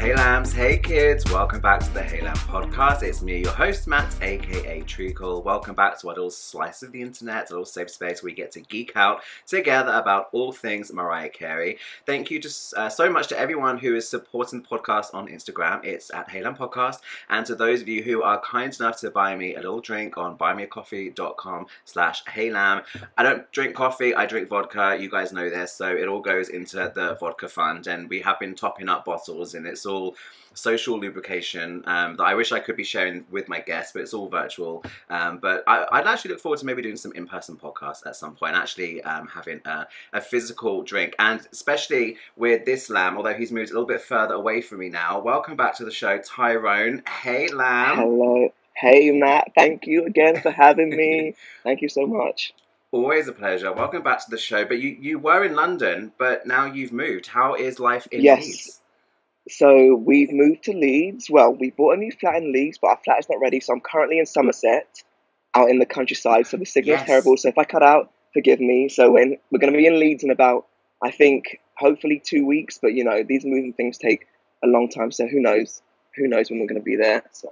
Hey lambs, hey kids, welcome back to the Hey Lamb podcast. It's me, your host Matt, aka Treacle. Welcome back to our little slice of the internet, a little safe space where we get to geek out together about all things Mariah Carey. Thank you so much to everyone who is supporting the podcast on Instagram. It's at Hey Lamb Podcast. And to those of you who are kind enough to buy me a little drink on buymeacoffee.com/heylamb. I don't drink coffee, I drink vodka. You guys know this, so it all goes into the vodka fund, and we have been topping up bottles, and it's all social lubrication that I wish I could be sharing with my guests, but it's all virtual. But I'd actually look forward to maybe doing some in-person podcasts at some point, actually having a physical drink, and especially with this lamb, although he's moved a little bit further away from me now. Welcome back to the show, Tyrone. Hey, lamb. Hello. Hey, Matt. Thank you again for having me. Thank you so much. Always a pleasure. Welcome back to the show. But you were in London, but now you've moved. How is life in Leeds? So we've moved to Leeds. Well, we bought a new flat in Leeds, but our flat is not ready. So I'm currently in Somerset, out in the countryside. So the signal's terrible. So if I cut out, forgive me. So we're going to be in Leeds in about, I think, hopefully 2 weeks. But, you know, these moving things take a long time. So who knows? Who knows when we're going to be there? So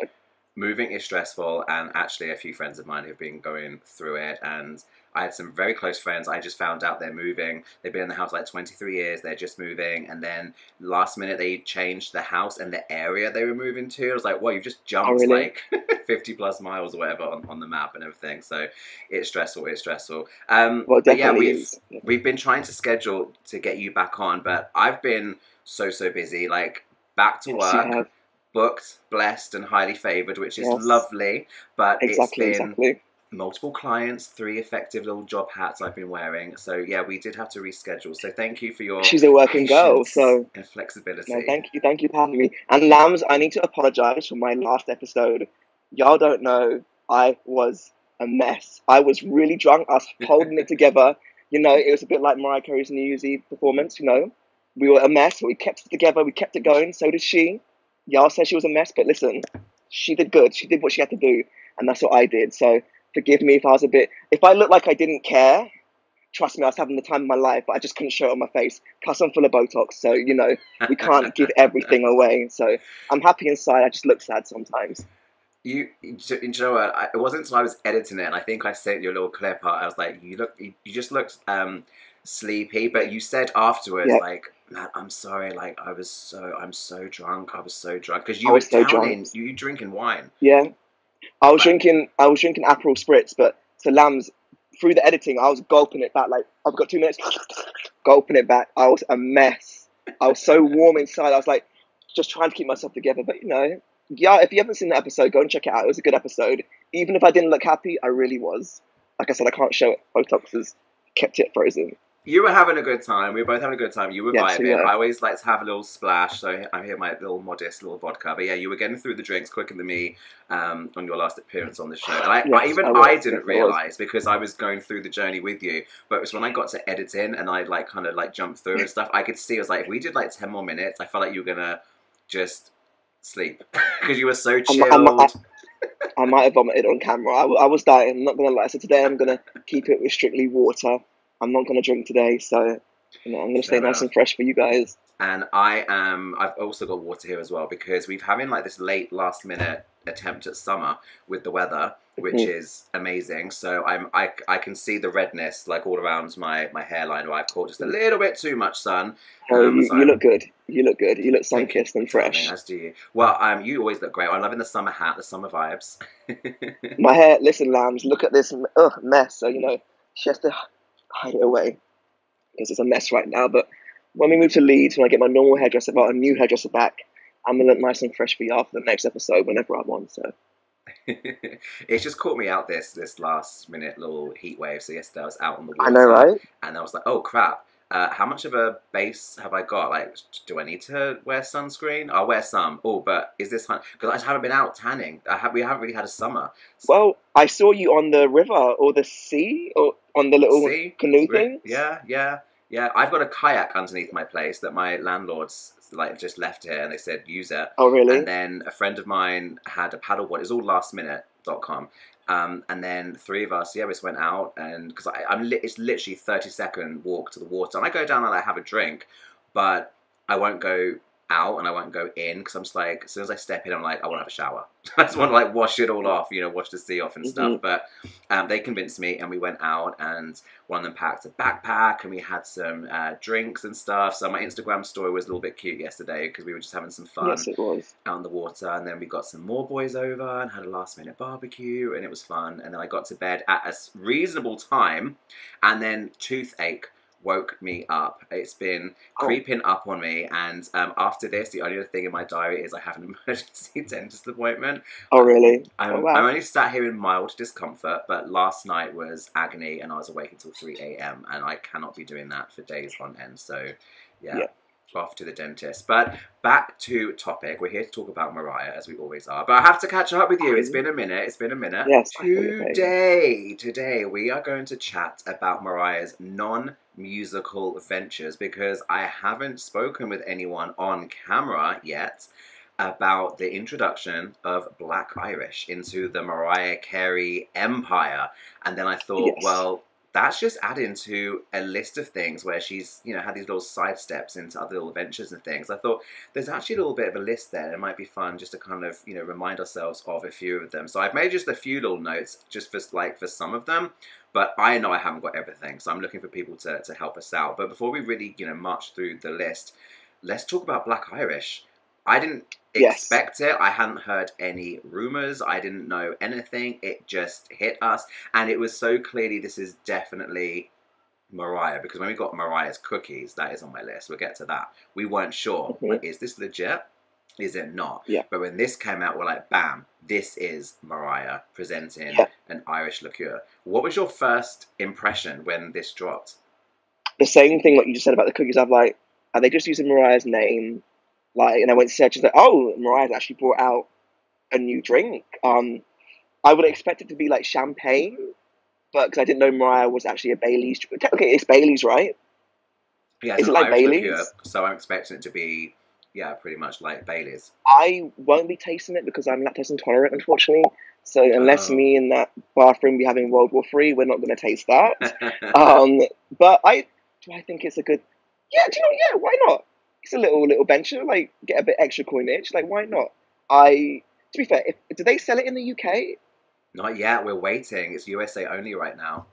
moving is stressful, and actually a few friends of mine have been going through it, and I had some very close friends. I just found out they're moving. They've been in the house like 23 years. They're just moving, and then last minute they changed the house and the area they were moving to. I was like, "Well, you've just jumped like 50 plus miles or whatever on the map and everything." So it's stressful. It's stressful. Well, definitely we've been trying to schedule to get you back on, but I've been so busy. Like back to work. Booked, blessed, and highly favoured, which is lovely, but it's been multiple clients, 3 effective little job hats I've been wearing. So yeah, we did have to reschedule. So thank you for your She's a working girl, so and flexibility. No, thank you for having me. And lambs, I need to apologise for my last episode. Y'all don't know, I was a mess. I was really drunk. I was holding it together. You know, it was a bit like Mariah Carey's New Year's Eve performance. You know, we were a mess, but we kept it together. We kept it going. So did she. Y'all said she was a mess, but listen, she did good. She did what she had to do, and that's what I did. So forgive me if I looked like I didn't care. Trust me, I was having the time of my life, but I just couldn't show it on my face. Plus, I'm full of Botox, so, you know, we can't give everything away. So I'm happy inside. I just look sad sometimes. You know what? It wasn't until I was editing it, and I think I sent you a little clip. I was like, you just looked sleepy, but you said afterwards, like, Matt, I'm sorry, like I'm so drunk. I was so drunk because you were you drinking wine. Yeah, I was drinking Aperol Spritz, but to lambs through the editing, I was gulping it back. Like, I've got 2 minutes, gulping it back. I was a mess. I was so warm inside. I was like just trying to keep myself together. But you know, yeah, if you haven't seen the episode, go and check it out. It was a good episode. Even if I didn't look happy, I really was. Like I said, I can't show it. Botox has kept it frozen. You were having a good time. We were both having a good time. You were vibing. I always like to have a little splash, so I'm here my little modest little vodka. But yeah, you were getting through the drinks quicker than me on your last appearance on the show. And I didn't realise because I was going through the journey with you. But it was when I got to editing and I like kind of like jumped through and stuff, I could see, I was like, if we did like 10 more minutes, I felt like you were going to just sleep because you were so chilled. I might have vomited on camera. I was dying, I'm not going to lie. So today I'm going to keep it with strictly water. I'm not going to drink today, so you know, I'm going to stay nice and fresh for you guys. And I've also got water here as well because we've having like this late last minute attempt at summer with the weather, which is amazing. So I can see the redness like all around my hairline where I've caught just a little bit too much sun. You look good. You look good. You look sun-kissed and fresh. As do you. Well, you always look great. I'm loving the summer hat, the summer vibes. My hair, listen, lambs, look at this mess. So, you know, she has to hide it away because it's a mess right now. But when we move to Leeds, when I get my normal hairdresser, a new hairdresser back, I'm gonna look nice and fresh for you after the next episode whenever I want. So it's just caught me out this last minute little heat wave. So yesterday I was out on the water. I know, right? And I was like, oh crap. How much of a base have I got? Like, do I need to wear sunscreen? I'll wear some. Oh, but is this because I just haven't been out tanning? We haven't really had a summer. So, well, I saw you on the river or the sea or on the little canoe thing. Yeah. I've got a kayak underneath my place that my landlords like just left here, and they said use it. Oh, really? And then a friend of mine had a paddleboard. It's all lastminute.com. And then 3 of us, we just went out, and because it's literally 30-second walk to the water, and I go down and I have a drink, but I won't go out and I won't go in because I'm just like, as soon as I step in, I'm like, I want to have a shower. I just want to like wash it all off, wash the sea off and stuff. But they convinced me, and we went out, and one of them packed a backpack, and we had some drinks and stuff. So my Instagram story was a little bit cute yesterday because we were just having some fun. Yes, it was. Out on the water, and then we got some more boys over and had a last minute barbecue, and it was fun. And then I got to bed at a reasonable time, and then toothache woke me up. It's been creeping up on me, and after this, the only other thing in my diary is I have an emergency dentist appointment. Oh, really? I'm only sat here in mild discomfort, but last night was agony, and I was awake until 3 a.m, and I cannot be doing that for days on end. So, yeah. Off to the dentist. But back to topic. We're here to talk about Mariah, as we always are. But I have to catch up with you. It's been a minute. Yes. Today we are going to chat about Mariah's non-musical ventures, because I haven't spoken with anyone on camera yet about the introduction of Black Irish into the Mariah Carey empire. And then I thought, well, that's just adding to a list of things where she's, had these little side steps into other little ventures and things. I thought there's actually a little bit of a list there. It might be fun just to kind of, remind ourselves of a few of them. So I've made just a few little notes just for some of them, but I know I haven't got everything. So I'm looking for people to help us out. But before we really, march through the list, let's talk about Black Irish. I didn't expect it. I hadn't heard any rumors. I didn't know anything. It just hit us. And it was so clearly, this is definitely Mariah. Because when we got Mariah's cookies, that is on my list. We'll get to that. We weren't sure. Like, is this legit? Is it not? Yeah. But when this came out, we're like, bam, this is Mariah presenting an Irish liqueur. What was your first impression when this dropped? The same thing what you just said about the cookies. I'm like, are they just using Mariah's name? Like, and I went to search and like, oh, Mariah's actually brought out a new drink. I would expect it to be like champagne, but because I didn't know Mariah was actually a Bailey's. Okay, it's Bailey's, right? Yeah, it's an like Irish Bailey's liqueur, so I'm expecting it to be, pretty much like Bailey's. I won't be tasting it because I'm lactose intolerant, unfortunately. So unless me in that bathroom be having World War III, we're not going to taste that. But do I think it's a good? Yeah, why not? It's a little venture, like get a bit extra coinage, like why not? To be fair, do they sell it in the UK? Not yet. We're waiting. It's USA only right now.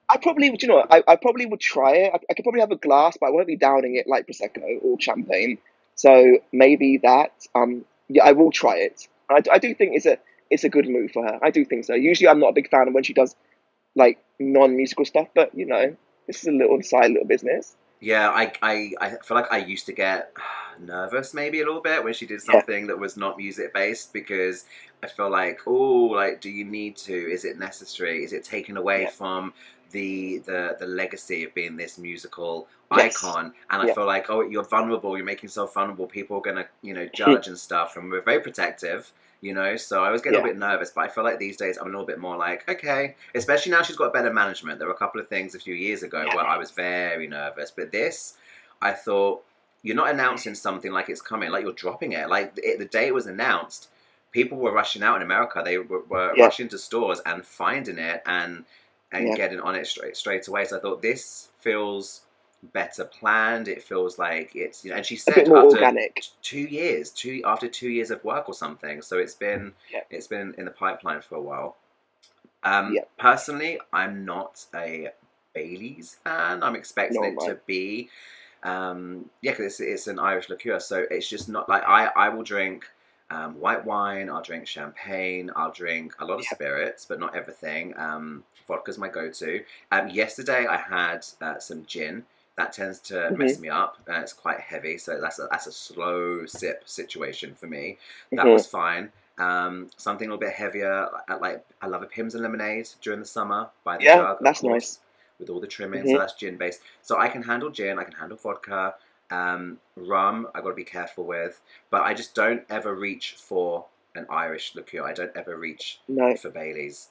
I probably would, I probably would try it. I could probably have a glass, but I won't be downing it like prosecco or champagne. So maybe that. I will try it. I do think it's a good move for her. I do think so. Usually, I'm not a big fan of when she does like non-musical stuff, but this is a little business. Yeah, I feel like I used to get nervous maybe a little bit when she did something that was not music based, because I feel like, do you need to? Is it necessary? Is it taken away from the legacy of being this musical icon? And I feel like, you're vulnerable, you're making yourself vulnerable, people are gonna, judge and stuff, and we're very protective. So I was getting a bit nervous, but I feel like these days I'm a little bit more like, okay, especially now she's got better management. There were a couple of things a few years ago where I was very nervous, but this, I thought, you're not announcing something like it's coming, like you're dropping it. Like the day it was announced, people were rushing out in America. They were rushing to stores and finding it and getting on it straight away. So I thought, this feels better planned. It feels like it's, and she said after organic. 2 years, after 2 years of work or something. So it's been in the pipeline for a while. Personally, I'm not a Bailey's fan. I'm expecting it to be, because it's an Irish liqueur, so it's just not like I will drink white wine, I'll drink champagne, I'll drink a lot of spirits, but not everything. Vodka's my go-to. Yesterday I had some gin. That tends to mess me up. It's quite heavy, so that's a slow sip situation for me. That was fine. Something a little bit heavier. I love a Pimm's and lemonade during the summer by the jug. That's nice. With all the trimmings, so that's gin based. So I can handle gin. I can handle vodka. Rum, I got to be careful with. But I just don't ever reach for an Irish liqueur. I don't ever reach for Bailey's.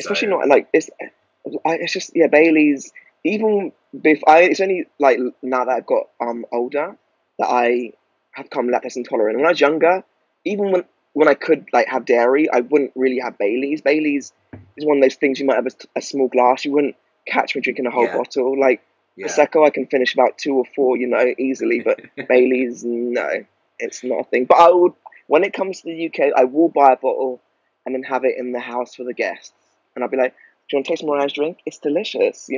Especially not like it's just Bailey's. Even it's only like now that I've got older that I have become lactose intolerant. When I was younger, even when I could like have dairy, I wouldn't really have Bailey's. Bailey's is one of those things you might have a small glass. You wouldn't catch me drinking a whole bottle. Like Yeah. Prosecco I can finish about 2 or 4, easily, but Bailey's, no, it's not a thing. But I would, when it comes to the UK, I will buy a bottle and then have it in the house for the guests. And I'll be like, do you want to taste Mariah's drink? It's delicious,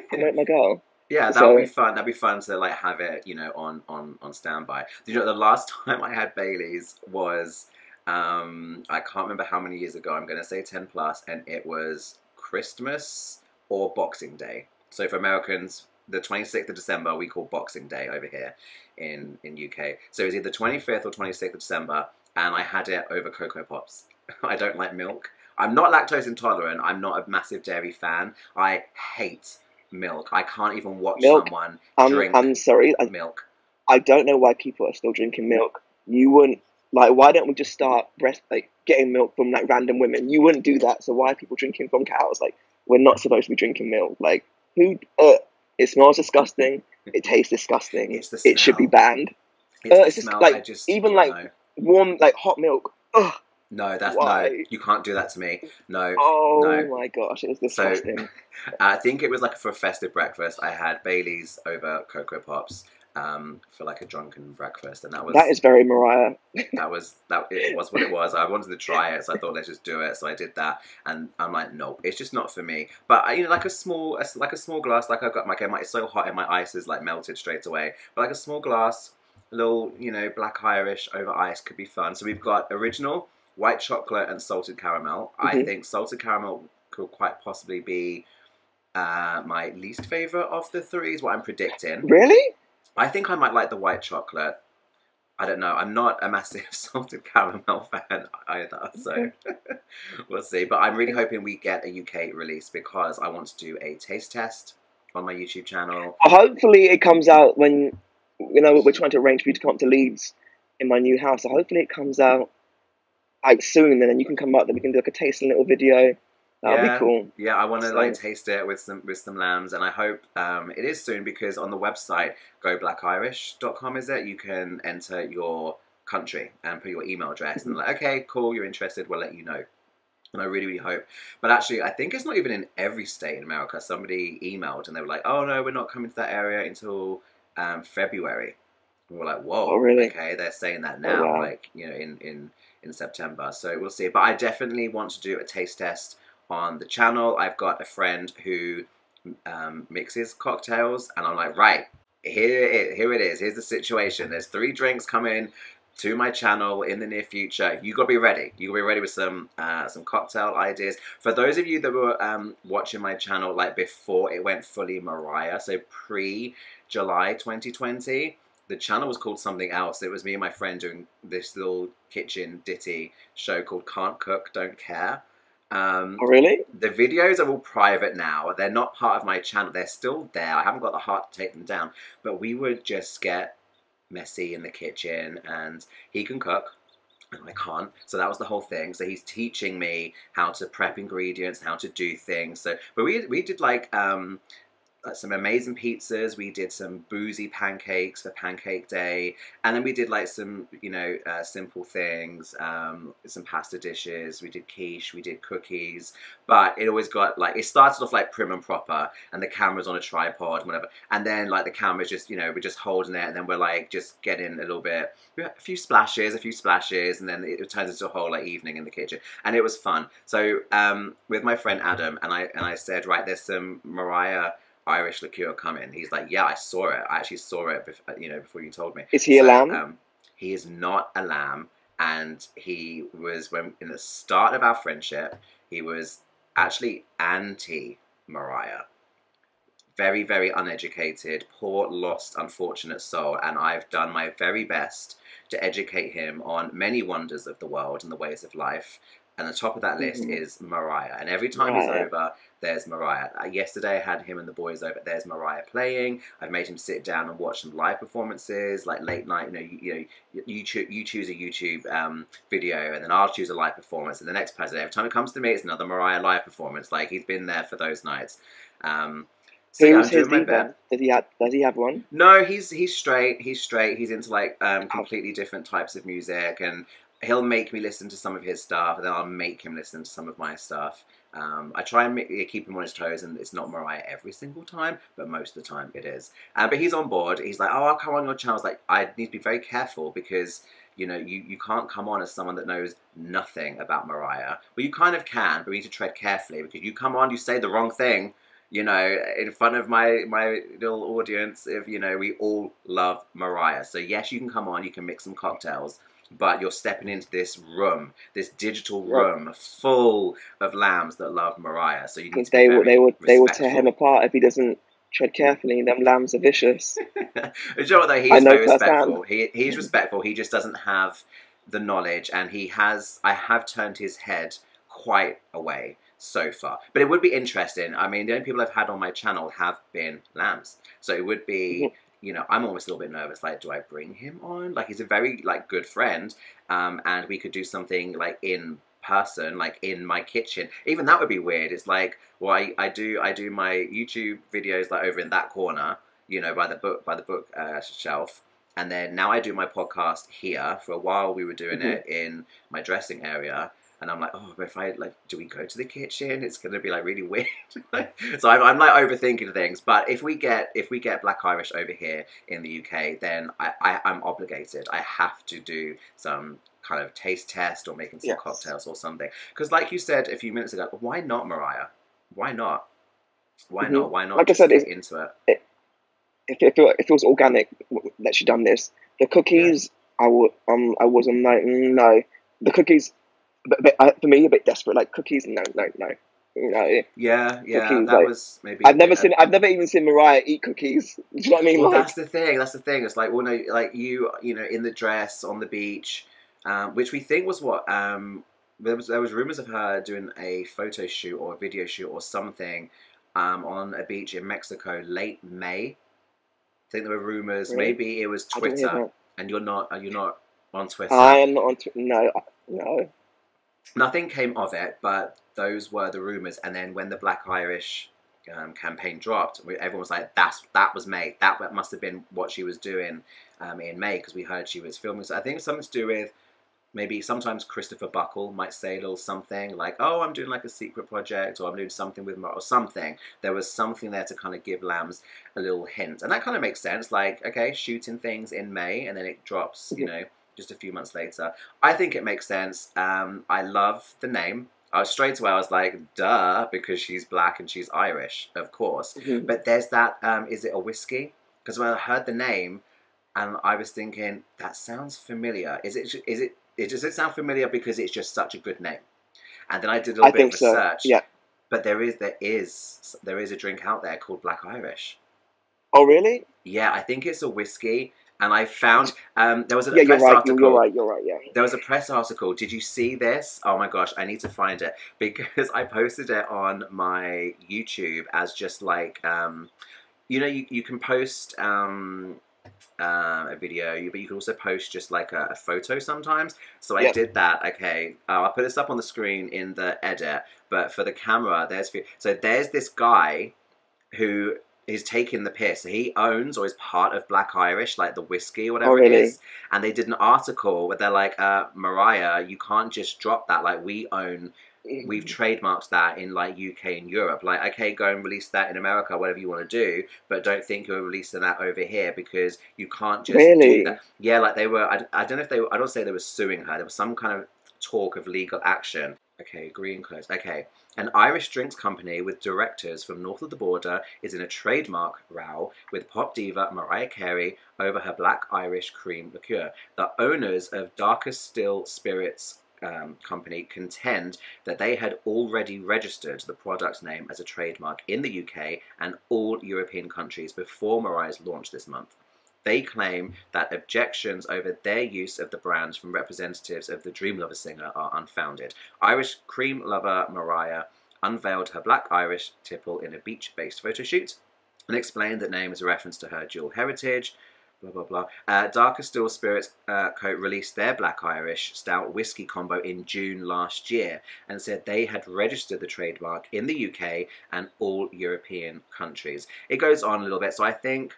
promote my girl. Yeah, that would be So, fun. That'd be fun to like have it, on standby. The last time I had Bailey's was, I can't remember how many years ago. I'm gonna say 10 plus, and it was Christmas or Boxing Day. So for Americans, the 26th of December we call Boxing Day over here in UK. So it was either 25th or 26th of December, and I had it over Cocoa Pops. I don't like milk. I'm not lactose intolerant. I'm not a massive dairy fan. I hate milk. I can't even watch milk, someone I'm, drink I'm sorry, milk. I don't know why people are still drinking milk. You wouldn't, like, why don't we just start getting milk from, like, random women? You wouldn't do that, so why are people drinking from cows? Like, we're not supposed to be drinking milk. Like, it smells disgusting. It tastes disgusting. It's the smell. It should be banned. It's the just, smell. like, even, like, no. warm, like, hot milk. Ugh. No, that's Why? no. You can't do that to me. No. Oh no. my gosh, it was disgusting. So, I think it was like for a festive breakfast. I had Bailey's over Cocoa Pops for like a drunken breakfast, and That is very Mariah. It was what it was. I wanted to try it, so I thought let's just do it. So I did that, and I'm like, no, it's just not for me. But like a small glass, like I've got it's so hot and my ice is like melted straight away. But like a small glass, a little black Irish over ice could be fun. So we've got original white chocolate and salted caramel. Mm-hmm. I think salted caramel could quite possibly be my least favorite of the three. Is what I'm predicting. Really? I think I might like the white chocolate. I don't know. I'm not a massive salted caramel fan either, so we'll see. But I'm really hoping we get a UK release because I want to do a taste test on my YouTube channel. Hopefully it comes out when, we're trying to arrange for you to come up to Leeds in my new house. So hopefully it comes out like soon, and then you can come up, then we can do like a tasting little video. That'll be cool. Yeah, I want to like taste it with some lambs, and I hope it is soon because on the website goblackirish.com is it? You can enter your country and put your email address, and like, okay, cool, you're interested, we'll let you know. And I really, really hope. But actually, I think it's not even in every state in America. Somebody emailed and they were like, oh no, we're not coming to that area until February. And we're like, whoa, oh, really? Okay, they're saying that now, wow. like in September. So we'll see. But I definitely want to do a taste test on the channel. I've got a friend who mixes cocktails, and I'm like, right, here it is. Here's the situation. There's 3 drinks coming to my channel in the near future. You gotta be ready. You gotta be ready with some cocktail ideas. For those of you that were watching my channel like before it went fully Mariah, so pre-July 2020, the channel was called something else. It was me and my friend doing this little kitchen ditty show called Can't Cook, Don't Care. Oh, really? The videos are all private now. They're not part of my channel. They're still there. I haven't got the heart to take them down. But we would just get messy in the kitchen, and he can cook and I can't. So that was the whole thing. So he's teaching me how to prep ingredients, how to do things. So, but we did like some amazing pizzas. We did some boozy pancakes for Pancake Day, and then we did like some simple things, some pasta dishes. We did quiche, we did cookies, but it always got like, it started off like prim and proper, and the camera's on a tripod, whatever, and then like the camera's just we're just holding it, and then we're like just getting a little bit, a few splashes, and then it turns into a whole like evening in the kitchen, and it was fun. So with my friend Adam, and I said, right, there's some Mariah Irish liqueur coming. He's like, yeah, I saw it. I actually saw it before you told me. Is he a lamb? He is not a lamb, and he was, when in the start of our friendship, he was actually anti-Mariah. Very, very uneducated, poor, lost, unfortunate soul, and I've done my very best to educate him on many wonders of the world and the ways of life. And the top of that list is Mariah. And every time he's over, there's Mariah. Yesterday I had him and the boys over. There's Mariah playing. I've made him sit down and watch some live performances, like late night. You choose a YouTube video, and then I'll choose a live performance. And the next person, every time it comes to me, it's another Mariah live performance. Like, he's been there for those nights. So yeah, I'm doing my best. Does he have one? No, he's straight. He's straight. He's into like completely different types of music, and he'll make me listen to some of his stuff, and then I'll make him listen to some of my stuff. I try and keep him on his toes, and it's not Mariah every single time, but most of the time it is. But he's on board. He's like, oh, I'll come on your channel. I was like, I need to be very careful because, you know, you can't come on as someone that knows nothing about Mariah. Well, you kind of can, but we need to tread carefully because you come on, you say the wrong thing, you know, in front of my little audience. If, you know, we all love Mariah. So yes, you can come on, you can mix some cocktails, but you're stepping into this room, this digital room full of lambs that love Mariah. So you need to be they will tear him respectful. apart if he doesn't tread carefully. Them lambs are vicious. Do you know what, though? He I is know very respectful. firsthand. He's respectful. He just doesn't have the knowledge, and I have turned his head quite away so far. But it would be interesting. I mean, the only people I've had on my channel have been lambs. So it would be, you know, I'm almost a little bit nervous. Like, do I bring him on? Like, he's a very, like, good friend. And we could do something, like, in person, like, in my kitchen. Even that would be weird. It's like, well, I do my YouTube videos, like, over in that corner, you know, by the book shelf. And then now I do my podcast here. For a while we were doing it in my dressing area. And I'm like, oh, but if I, like, do we go to the kitchen? It's going to be, like, really weird. So I'm like, overthinking things. But if we get Black Irish over here in the UK, then I'm obligated. I have to do some kind of taste test or making some cocktails or something. Because like you said a few minutes ago, why not Mariah? Why not? Why not? Why not like just I said, get into it? If it was organic that she done this, the cookies, I wasn't like, no. The cookies... But for me, a bit desperate. Like cookies, no. Yeah, cookies, that was maybe. I've never even seen Mariah eat cookies. Do you know what I mean? Well, like, that's the thing. It's like, well, no, like you know, in the dress on the beach, which we think was what there was rumors of her doing a photo shoot or a video shoot or something on a beach in Mexico late May. I think there were rumors. Really? Maybe it was Twitter, and you're not on Twitter. I am not on Twitter. No. Nothing came of it, but those were the rumours. And then when the Black Irish campaign dropped, everyone was like, that was May. That must have been what she was doing in May, because we heard she was filming. So I think it's something to do with maybe sometimes Christopher Buckle might say a little something like, oh, I'm doing like a secret project, or I'm doing something with or something. There was something there to kind of give lambs a little hint. And that kind of makes sense. Like, okay, shooting things in May and then it drops, you know, just a few months later. I think it makes sense. I love the name. Straight away I was like, duh, because she's black and she's Irish, of course. But there's that, is it a whiskey? Because when I heard the name, and I was thinking, that sounds familiar. Does it sound familiar because it's just such a good name? And then I did a little bit of research. Yeah. But there is a drink out there called Black Irish. Oh, really? Yeah, I think it's a whiskey. And I found there was a press article. You're right. Yeah. There was a press article. Did you see this? Oh my gosh, I need to find it because I posted it on my YouTube as just like, you know, you can post a video, but you can also post just like a photo sometimes. So I did that. Okay, I'll put this up on the screen in the edit. But for the camera, there's this guy who is taking the piss. He owns or is part of Black Irish, like the whiskey or whatever it is. And they did an article where they're like, Mariah, you can't just drop that. Like, we've trademarked that in like UK and Europe. Like, okay, go and release that in America, whatever you want to do, but don't think you're releasing that over here because you can't just do that. Yeah, like they were, I don't know if they were, I don't say they were suing her. There was some kind of talk of legal action. Okay, green clothes. Okay. An Irish drinks company with directors from north of the border is in a trademark row with pop diva Mariah Carey over her Black Irish cream liqueur. The owners of Darker Still Spirits company contend that they had already registered the product name as a trademark in the UK and all European countries before Mariah's launch this month. They claim that objections over their use of the brand from representatives of the Dream Lover singer are unfounded. Irish cream lover Mariah unveiled her Black Irish tipple in a beach-based photo shoot and explained that name is a reference to her dual heritage. Blah, blah, blah. Darker Still Spirits Co. released their Black Irish Stout Whiskey combo in June last year and said they had registered the trademark in the UK and all European countries. It goes on a little bit, so I think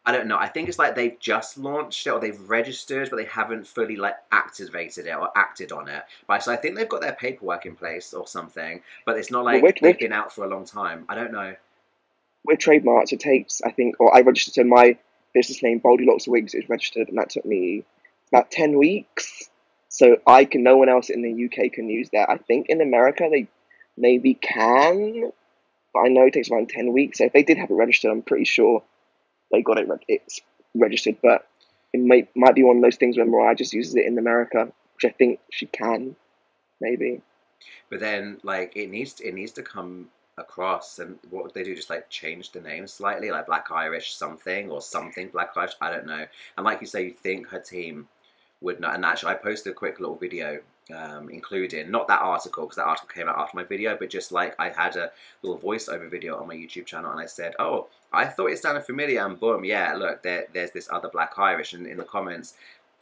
I don't know. I think it's like they've just launched it or they've registered, but they haven't fully like activated it or acted on it. But so I think they've got their paperwork in place or something, but it's not But like they've been out for a long time. I don't know. With trademarks, it takes, I think, or I registered, so my business name, Goldilocks Wigs, is registered, and that took me about 10 weeks. So no one else in the UK can use that. I think in America they maybe can, but I know it takes around 10 weeks. So if they did have it registered, I'm pretty sure they got it's registered. But it might be one of those things where Mariah just uses it in America, which I think she can, maybe. But then, like, it needs to come across, and what would they do? Just like change the name slightly, like Black Irish something or something Black Irish. I don't know. And like you say, you think her team would not. And actually, I posted a quick little video, including not that article because that article came out after my video, but just like I had a little voiceover video on my YouTube channel, and I said, "Oh, I thought it sounded familiar," and boom, yeah, look, there's this other Black Irish, and in the comments.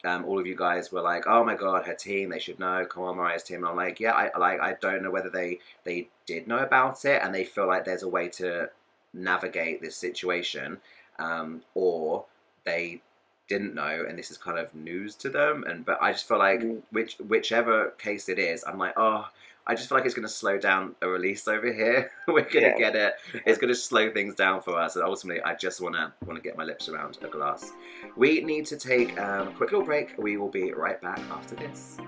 All of you guys were like, "Oh my God, her team! They should know. Come on, Mariah's team." And I'm like, "Yeah, I don't know whether they did know about it, and they feel like there's a way to navigate this situation, or they didn't know, and this is kind of news to them." And but I just feel like whichever case it is, I'm like, oh. I just feel like it's going to slow down a release over here. We're going to get it. It's going to slow things down for us. And ultimately, I just want to get my lips around a glass. We need to take a quick little break. We will be right back after this.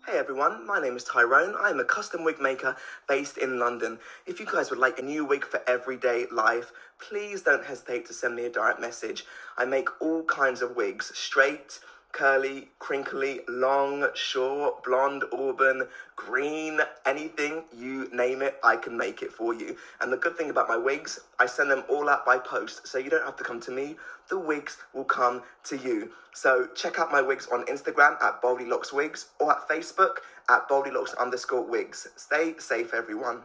Hey everyone, my name is Tyrone. I'm a custom wig maker based in London. If you guys would like a new wig for everyday life, please don't hesitate to send me a direct message. I make all kinds of wigs, straight, curly, crinkly, long, short, blonde, auburn, green, anything, you name it, I can make it for you. And the good thing about my wigs, I send them all out by post, so you don't have to come to me, the wigs will come to you. So check out my wigs on Instagram at BoldyLocksWigs or at Facebook at BoldyLocks_wigs. Stay safe, everyone.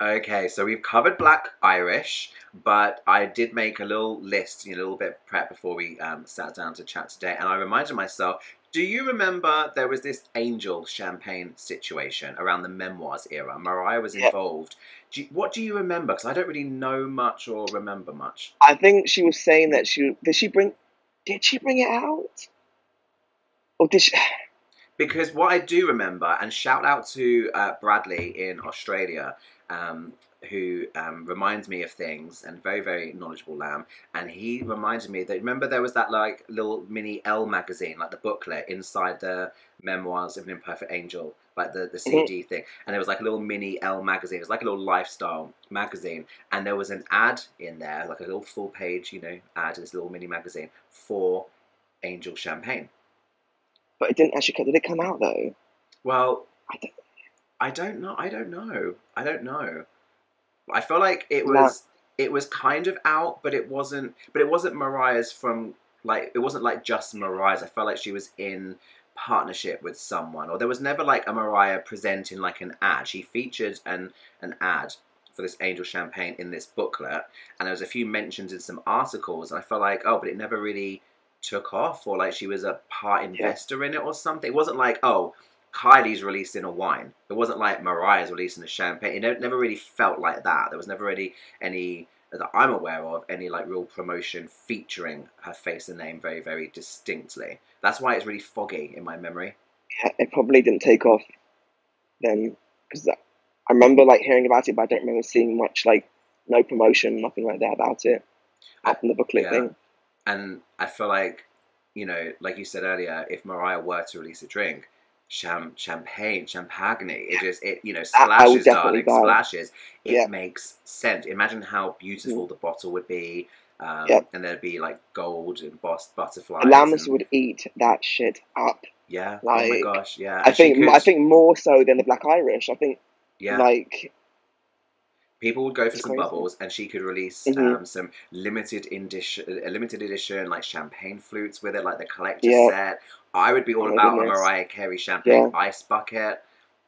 Okay, so we've covered Black Irish, but I did make a little list, a little bit of prep before we sat down to chat today, and I reminded myself, do you remember there was this Angel champagne situation around the Memoirs era? Mariah was involved. What do you remember? Because I don't really know much or remember much. I think she was saying that did she bring it out? Or did she... Because what I do remember, and shout out to Bradley in Australia, who reminds me of things, and very, very knowledgeable lamb, and he reminded me that, remember there was that like little mini Elle magazine, like the booklet inside the Memoirs of an Imperfect Angel, like the CD thing, and there was like a little mini Elle magazine. It was like a little lifestyle magazine, and there was an ad in there, like a little full page, ad in this little mini magazine for Angel champagne. But it didn't actually. Did it come out though? Well, I don't know. I don't know. I feel like it was kind of out, but it wasn't. But it wasn't Mariah's from like. It wasn't like just Mariah's. I felt like she was in partnership with someone, or there was never like a Mariah presenting like an ad. She featured an ad for this Angel champagne in this booklet, and there was a few mentions in some articles. And I felt like, oh, but it never really took off, or like she was a part investor in it or something. It wasn't like, oh, Kylie's releasing a wine. It wasn't like Mariah's releasing a champagne. It never really felt like that. There was never really any, that I'm aware of, any like real promotion featuring her face and name very, very distinctly. That's why it's really foggy in my memory. Yeah, it probably didn't take off then, because I remember like hearing about it, but I don't remember seeing much, like no promotion, nothing like that about it, apart from the booklet thing. And I feel like, like you said earlier, if Mariah were to release a drink, champagne, it just, splashes, darling, splashes. It makes sense. Imagine how beautiful the bottle would be, and there'd be like gold embossed butterflies. Lambs would eat that shit up. Yeah. Like, oh my gosh. Yeah. I think more so than the Black Irish. I think. Yeah. Like. People would go for some bubbles, and she could release some limited edition, like champagne flutes with it, like the collector's set. I would be all about a Mariah Carey champagne ice bucket.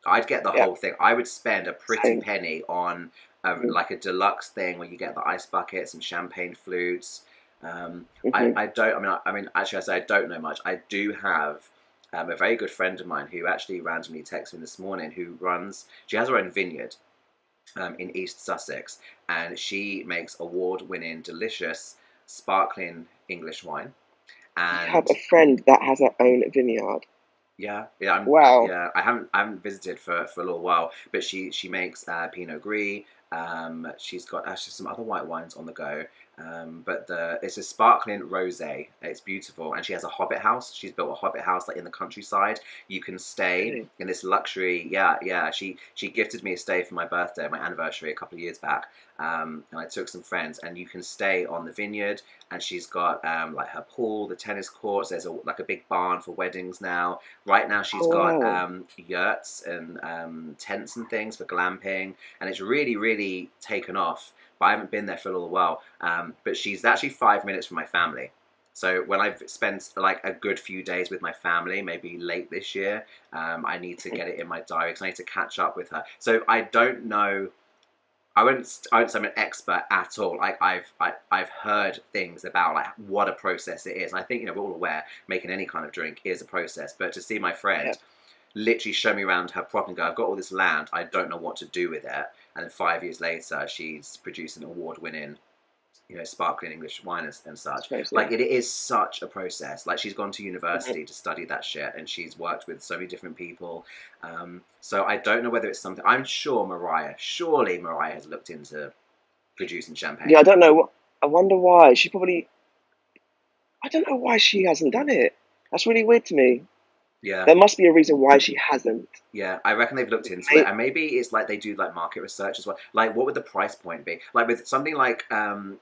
I'd get the whole thing. I would spend a pretty penny on like a deluxe thing where you get the ice buckets and champagne flutes. I don't. I mean, actually, I say I don't know much. I do have a very good friend of mine who actually randomly texted me this morning, she has her own vineyard in East Sussex, and she makes award-winning, delicious, sparkling English wine. You have And a friend that has her own vineyard. Wow. I haven't visited for a little while, but she makes Pinot Gris. She's got actually some other white wines on the go. But it's a sparkling rosé. It's beautiful, and she has a hobbit house. She's built a hobbit house like in the countryside. You can stay in this luxury. Yeah. She gifted me a stay for my birthday, my anniversary, a couple of years back. And I took some friends, and you can stay on the vineyard. And she's got like her pool, the tennis courts. There's a big barn for weddings now. Right now, she's got yurts and tents and things for glamping, and it's really, really taken off. But I haven't been there for a little while. But she's actually 5 minutes from my family. So when I've spent like a good few days with my family, maybe late this year, I need to get it in my diary because I need to catch up with her. So I don't know. I wouldn't say I'm an expert at all. Like I've heard things about like what a process it is. And I think we're all aware making any kind of drink is a process. But to see my friend literally show me around her prop and go, I've got all this land, I don't know what to do with it. And then 5 years later, she's producing award-winning, sparkling English wine and such. Like it is such a process. Like she's gone to university to study that shit, and she's worked with so many different people. So I don't know whether it's something. I'm sure surely Mariah has looked into producing champagne. Yeah, I don't know. I wonder why. I don't know why she hasn't done it. That's really weird to me. Yeah. There must be a reason why she hasn't. Yeah, I reckon they've looked into it, and maybe it's like they do like market research as well. Like, what would the price point be? Like with something like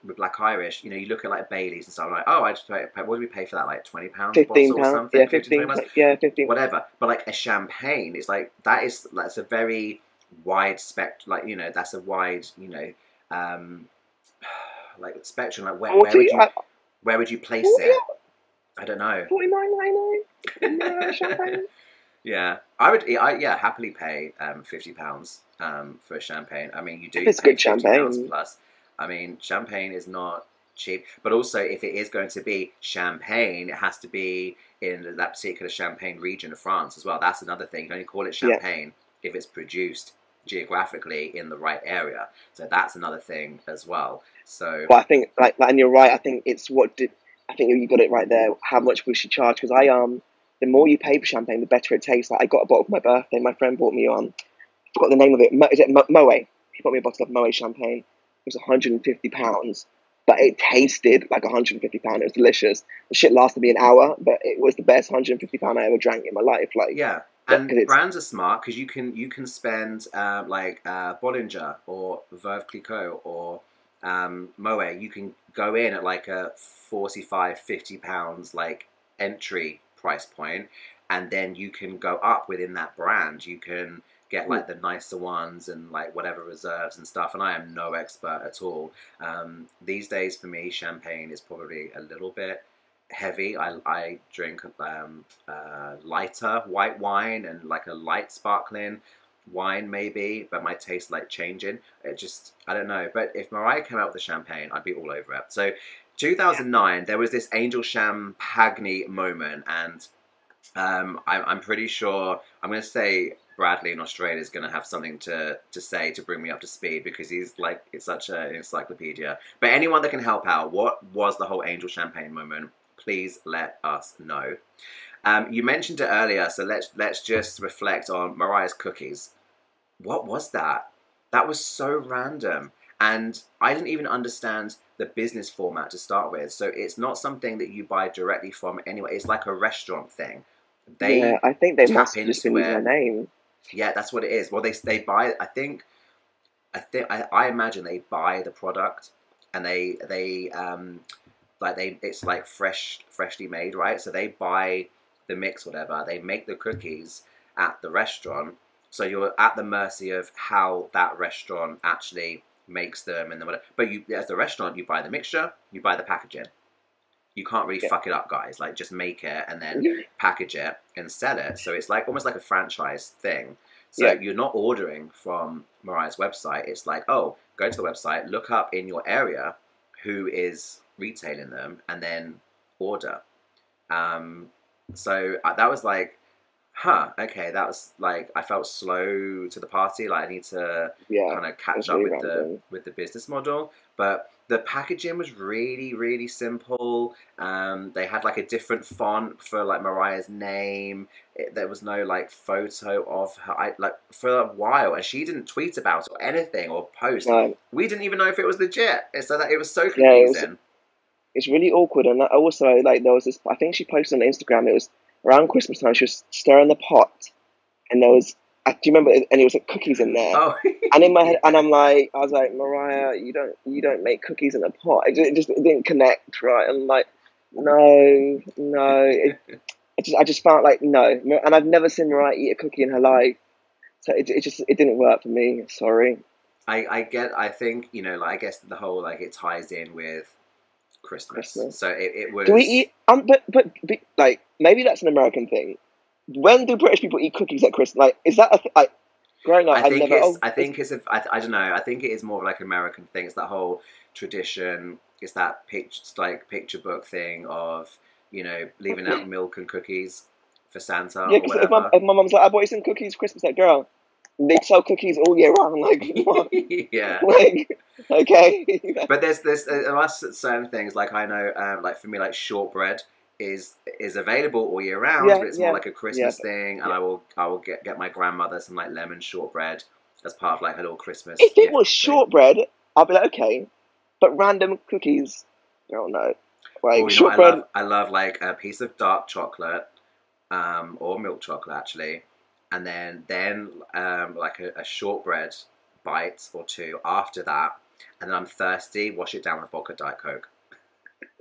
with Black Irish, you look at like Baileys and stuff. Like, oh, what do we pay for that? Like £20 a bottle or something? Yeah, 15. Yeah, 15. Whatever. But like a champagne, it's like that's a very wide spectrum. Like that's a wide like spectrum. Like where would you place it? I don't know. £49.99 champagne. Yeah, I would. Happily pay £50 for a champagne. I mean, you do. It's pay good champagne. plus. I mean, champagne is not cheap, but also if it is going to be champagne, it has to be in that particular Champagne region of France as well. That's another thing. You can only call it champagne if it's produced geographically in the right area. So that's another thing as well. So, but I think and you're right. I think it's I think you got it right there. How much we should charge? Because the more you pay for champagne, the better it tastes. Like I got a bottle for my birthday. My friend bought me I forgot the name of it. Is it Moet? He bought me a bottle of Moet champagne. It was £150, but it tasted like £150. It was delicious. The shit lasted me an hour, but it was the best £150 I ever drank in my life. Like and brands are smart because you can spend like Bollinger or Veuve Clicquot or Moet. You can go in at like a £45-50 like entry price point, and then you can go up within that brand. You can get like the nicer ones and like whatever reserves and stuff, and I am no expert at all. These days for me, champagne is probably a little bit heavy. I drink lighter white wine and like a light sparkling wine maybe, but my taste like changing. I don't know. But if Mariah came out with a champagne, I'd be all over it. So 2009, there was this Angel Champagne moment, and I'm pretty sure, I'm going to say Bradley in Australia is going to have something to say to bring me up to speed, because it's such an encyclopedia. But anyone that can help out, what was the whole Angel Champagne moment? Please let us know. You mentioned it earlier, so let's just reflect on Mariah's cookies. What was that? That was so random. And I didn't even understand the business format to start with. So it's not something that you buy directly from anywhere. It's like a restaurant thing. I think they must have just been using their name. Yeah, that's what it is. Well, they buy. I imagine they buy the product, and it's like freshly made, right? So they buy the mix, whatever. They make the cookies at the restaurant. So you're at the mercy of how that restaurant actually makes them and then whatever. But as the restaurant, you buy the mixture, you buy the packaging. You can't really fuck it up, guys. Like, just make it and then package it and sell it. So it's like almost like a franchise thing. So you're not ordering from Mariah's website. It's like, oh, go to the website, look up in your area who is retailing them, and then order. So that was like, Huh, okay, that was like I felt slow to the party. Like I need to Yeah, kind of it's catch up really with the random. business model. But the packaging was really, really simple. They had like a different font for like Mariah's name. There was no like photo of her. Like for a while, and she didn't tweet about it or anything or post. No, We didn't even know if it was legit. So that it was so yeah, confusing. it's really awkward. And also, like, there was this. I think she posted on Instagram. It was around Christmas time. She was stirring the pot, and there was. Do you remember? And it was like cookies in there. Oh, And in my head, and yeah. I was like, Mariah, you don't make cookies in a pot. It didn't connect, right? And I'm like, no, no. I just felt like no. And I've never seen Mariah eat a cookie in her life, so it didn't work for me. Sorry. I think, like I guess the whole like it ties in with Christmas. Christmas. So it Do we was eat? But like maybe that's an American thing. When do British people eat cookies at Christmas? Like, is that like growing up? I I've think never. it's Oh, I think it's a, I don't know. I think it is more of like an American thing. It's that whole tradition. It's that picture book thing of, leaving out milk and cookies for Santa yeah. or Because whatever. if my mum's like, I bought you some cookies for Christmas, like, girl, they sell cookies all year round. Like, what? Yeah. Like, okay. But there are certain things like I know, like for me, like shortbread is available all year round, Yeah, but it's more yeah, like a yeah, Christmas thing, and yeah. I will get my grandmother some like lemon shortbread as part of like her little Christmas If it gift was thing. shortbread, I'll be like, okay. But random cookies, I don't know. Oh, Like what shortbread, I love like a piece of dark chocolate, or milk chocolate actually, and then like a shortbread bite or two after that, and then I'm thirsty. Wash it down with vodka Diet Coke.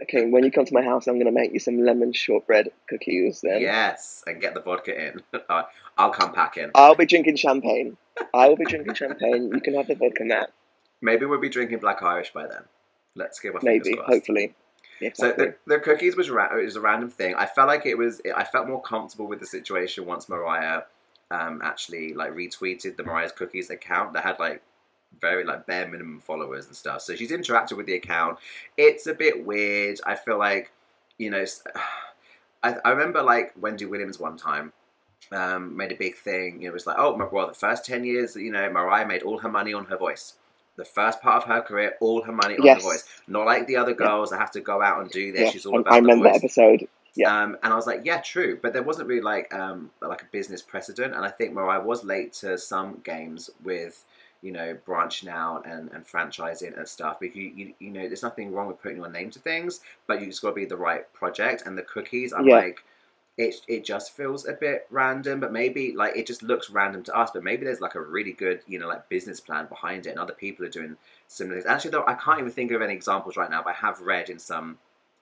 okay, when you come to my house, I'm gonna make you some lemon shortbread cookies. Then Yes, and get the vodka in. I'll come packing. I'll be drinking champagne. I will be drinking champagne. You can have the vodka now. Maybe we'll be drinking Black Irish by then. Let's keep our fingers Maybe, crossed. hopefully, So exactly. the cookies it was a random thing. I felt like I felt more comfortable with the situation once Mariah actually like retweeted the Mariah's Cookies account that had like very like bare minimum followers and stuff. So she's interacted with the account. It's a bit weird. I feel like, you know, I remember like Wendy Williams one time made a big thing. It was like, oh, well, the first 10 years, Mariah made all her money on her voice. The first part of her career, all her money on her voice. Yes, Not like the other yeah, girls that have to go out and do this. She's yes. all I about the remember that voice. episode. Yeah, And I was like, yeah, true. But there wasn't really like a business precedent. And I think Mariah was late to some games with, branching out and franchising and stuff. Because, there's nothing wrong with putting your name to things, but you just got to be the right project. And the cookies, I'm yeah. like, it just feels a bit random, but maybe like it just looks random to us, but maybe there's like a really good, like business plan behind it, and other people are doing similar things. Actually, though, I can't even think of any examples right now, but I have read in some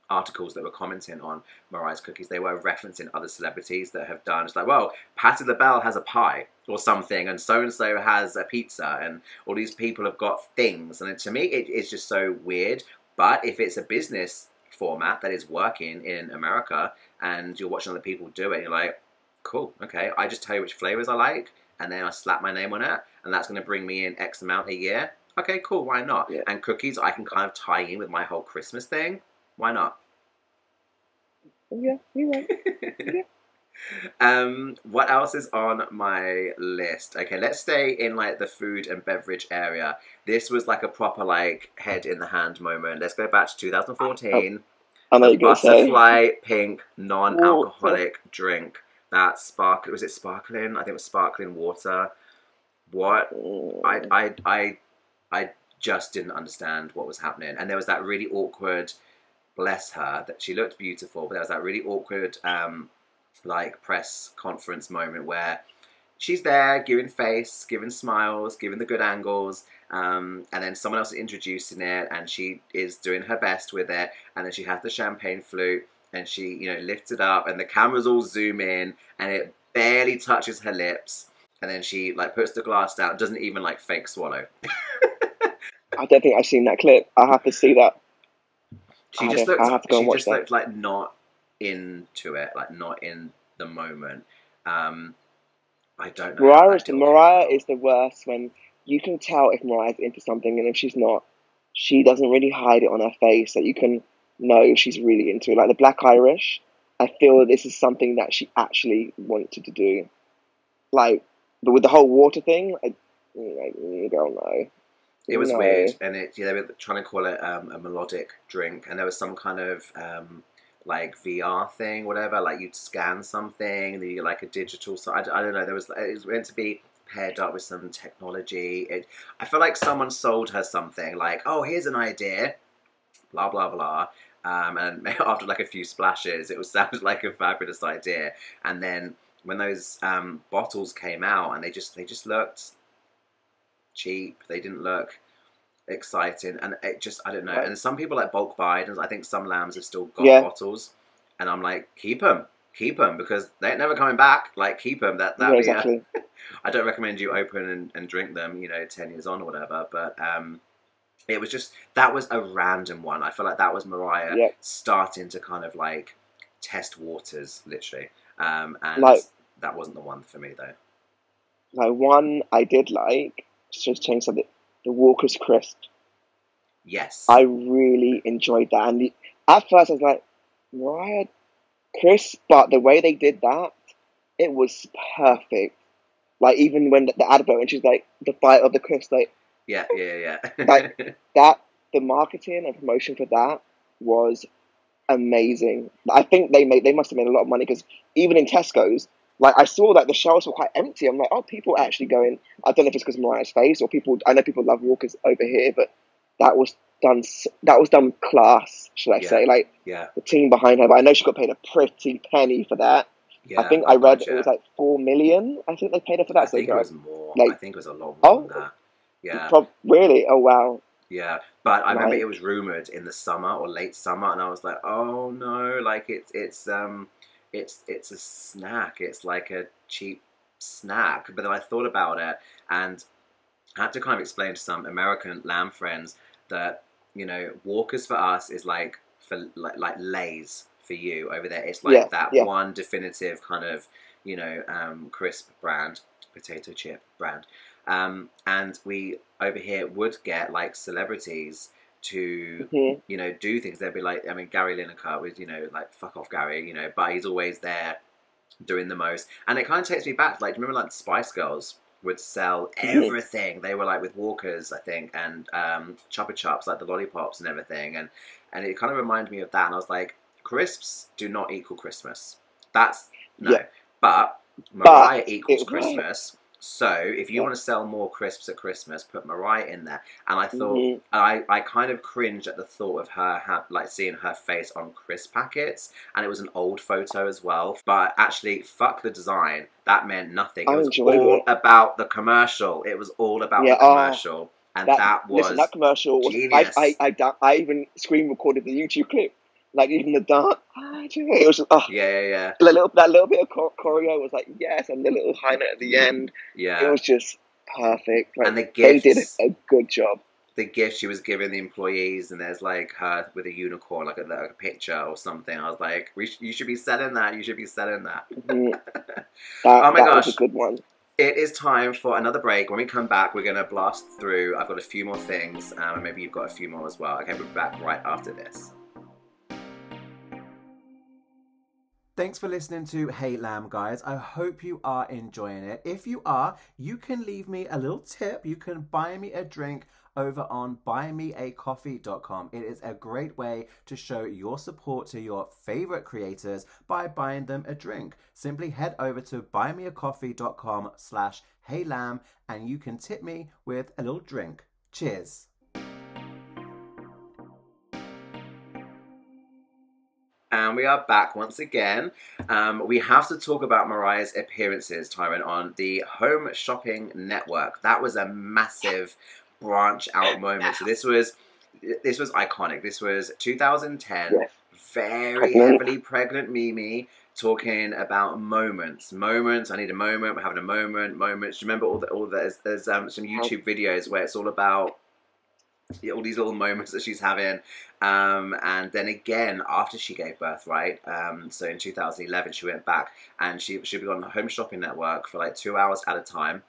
articles that were commenting on Mariah's Cookies, they were referencing other celebrities that have done. It's like, well, Patti LaBelle has a pie or something, and so has a pizza, and all these people have got things. And to me, it's just so weird. But if it's a business format that is working in America, and you're watching other people do it, and you're like, cool, okay, I just tell you which flavors I like, and then I slap my name on it, and that's going to bring me in X amount a year. Okay, cool, why not? Yeah. And cookies, I can kind of tie in with my whole Christmas thing. Why not? Yeah, you're right. What else is on my list? Okay, let's stay in like the food and beverage area. This was like a proper like head in the hand moment. Let's go back to 2014. I know The you're gonna say butterfly pink water. non-alcoholic drink. That was it sparkling? I think it was sparkling water. What? I just didn't understand what was happening. And there was that really awkward, bless her, that she looked beautiful, but there was that really awkward like press conference moment where she's there giving face, giving smiles, giving the good angles, and then someone else is introducing it, and she is doing her best with it, and then she has the champagne flute, and she lifts it up, and the cameras all zoom in, and it barely touches her lips, and then she like puts the glass down, doesn't even like fake swallow. I don't think I've seen that clip. I have to see that. She I have to go and watch just that. looked like not into it, like not in the moment. I don't know how that deal came Mariah about. is the worst when you can tell if Mariah's into something, and if she's not, she doesn't really hide it on her face. That you can know she's really into it. Like the Black Irish, I feel this is something that she actually wanted to do. Like, but with the whole water thing, I don't know. It was No. weird, and they were trying to call it a melodic drink, and there was some kind of like VR thing, whatever. Like you'd scan something, and you get like a digital. So I don't know. It was meant to be paired up with some technology. I feel like someone sold her something. Like, oh, here's an idea, blah blah blah. And after like a few splashes, it sounded like a fabulous idea. And then when those bottles came out, and they just looked cheap. They didn't look exciting, and it just, I don't know. And some people like bulk buy, and I think some lambs have still got bottles, and I'm like, keep them because they're never coming back. Like, keep them. Exactly. I don't recommend you open and drink them, 10 years on or whatever. But it was just, that was a random one. I feel like that was Mariah starting to kind of like test waters, literally. And like, that wasn't the one for me though. Like, one I did like, just change something. The Walker's Crisp. Yes. I really enjoyed that. And at first I was like, Mariah Crisp, but the way they did that, it was perfect. Like, even when the advert, and she's like, the bite of the crisp, like... Yeah. Like, that, the marketing and promotion for that was amazing. I think they must have made a lot of money, because even in Tesco's, like, I saw that the shelves were quite empty. I'm like, oh, people are actually going... I don't know if it's because of Mariah's face, or people... I know people love Walkers over here, but that was done class, should I say. Like, the team behind her. But I know she got paid a pretty penny for that. Yeah, I think I read it was like 4 million. I think they paid her for that. I think it was more. Like, I think it was a lot more than that. Yeah. Really? Oh, wow. Yeah, but I remember it was rumored in the summer or late summer, and I was like, oh no, like it's a snack. It's like a cheap snack. But then I thought about it, and I had to kind of explain to some American lamb friends that, Walkers for us is like Lay's for you over there. It's like one definitive kind of, crisp brand, potato chip brand. And we over here would get like celebrities to, do things. They'd be like, I mean, Gary Lineker was, like, fuck off Gary, but he's always there doing the most. And it kind of takes me back, like, remember like the Spice Girls would sell everything. They were like with Walkers, I think, and Chupa Chups, like the lollipops and everything. And it kind of reminded me of that. And I was like, crisps do not equal Christmas. That's, no. Yeah. But Mariah equals Christmas. So if you want to sell more crisps at Christmas, put Mariah in there. And I thought, I kind of cringed at the thought of her, like, seeing her face on crisp packets. And it was an old photo as well. But actually, fuck the design. That meant nothing. It was all about the commercial. It was all about the commercial. And that was that commercial genius. I even screen recorded the YouTube clip. Like, even the dance, it was just, yeah. That little bit of choreo was like, yes, and the little high note at the end. Yeah. It was just perfect. Like, and the gifts, they did a good job. The gift she was giving the employees, and there's like her with a unicorn, like a picture or something. I was like, you should be selling that. You should be selling that. Oh my gosh. Was a good one. It is time for another break. When we come back, we're going to blast through. I've got a few more things, and maybe you've got a few more as well. Okay, we're back right after this. Thanks for listening to Hey Lamb, guys. I hope you are enjoying it. If you are, you can leave me a little tip. You can buy me a drink over on buymeacoffee.com. It is a great way to show your support to your favorite creators by buying them a drink. Simply head over to buymeacoffee.com/heylamb and you can tip me with a little drink. Cheers. And we are back once again. We have to talk about Mariah's appearances, Tyrone, on the Home Shopping Network. That was a massive branch out moment. So this was iconic. This was 2010. Very heavily pregnant Mimi talking about moments. I need a moment. We're having a moment. Moments. Do you remember all the there's some YouTube videos where it's all about all these little moments that she's having, and then again after she gave birth, right? So in 2011 she went back, and she be on the Home Shopping Network for like 2 hours at a time,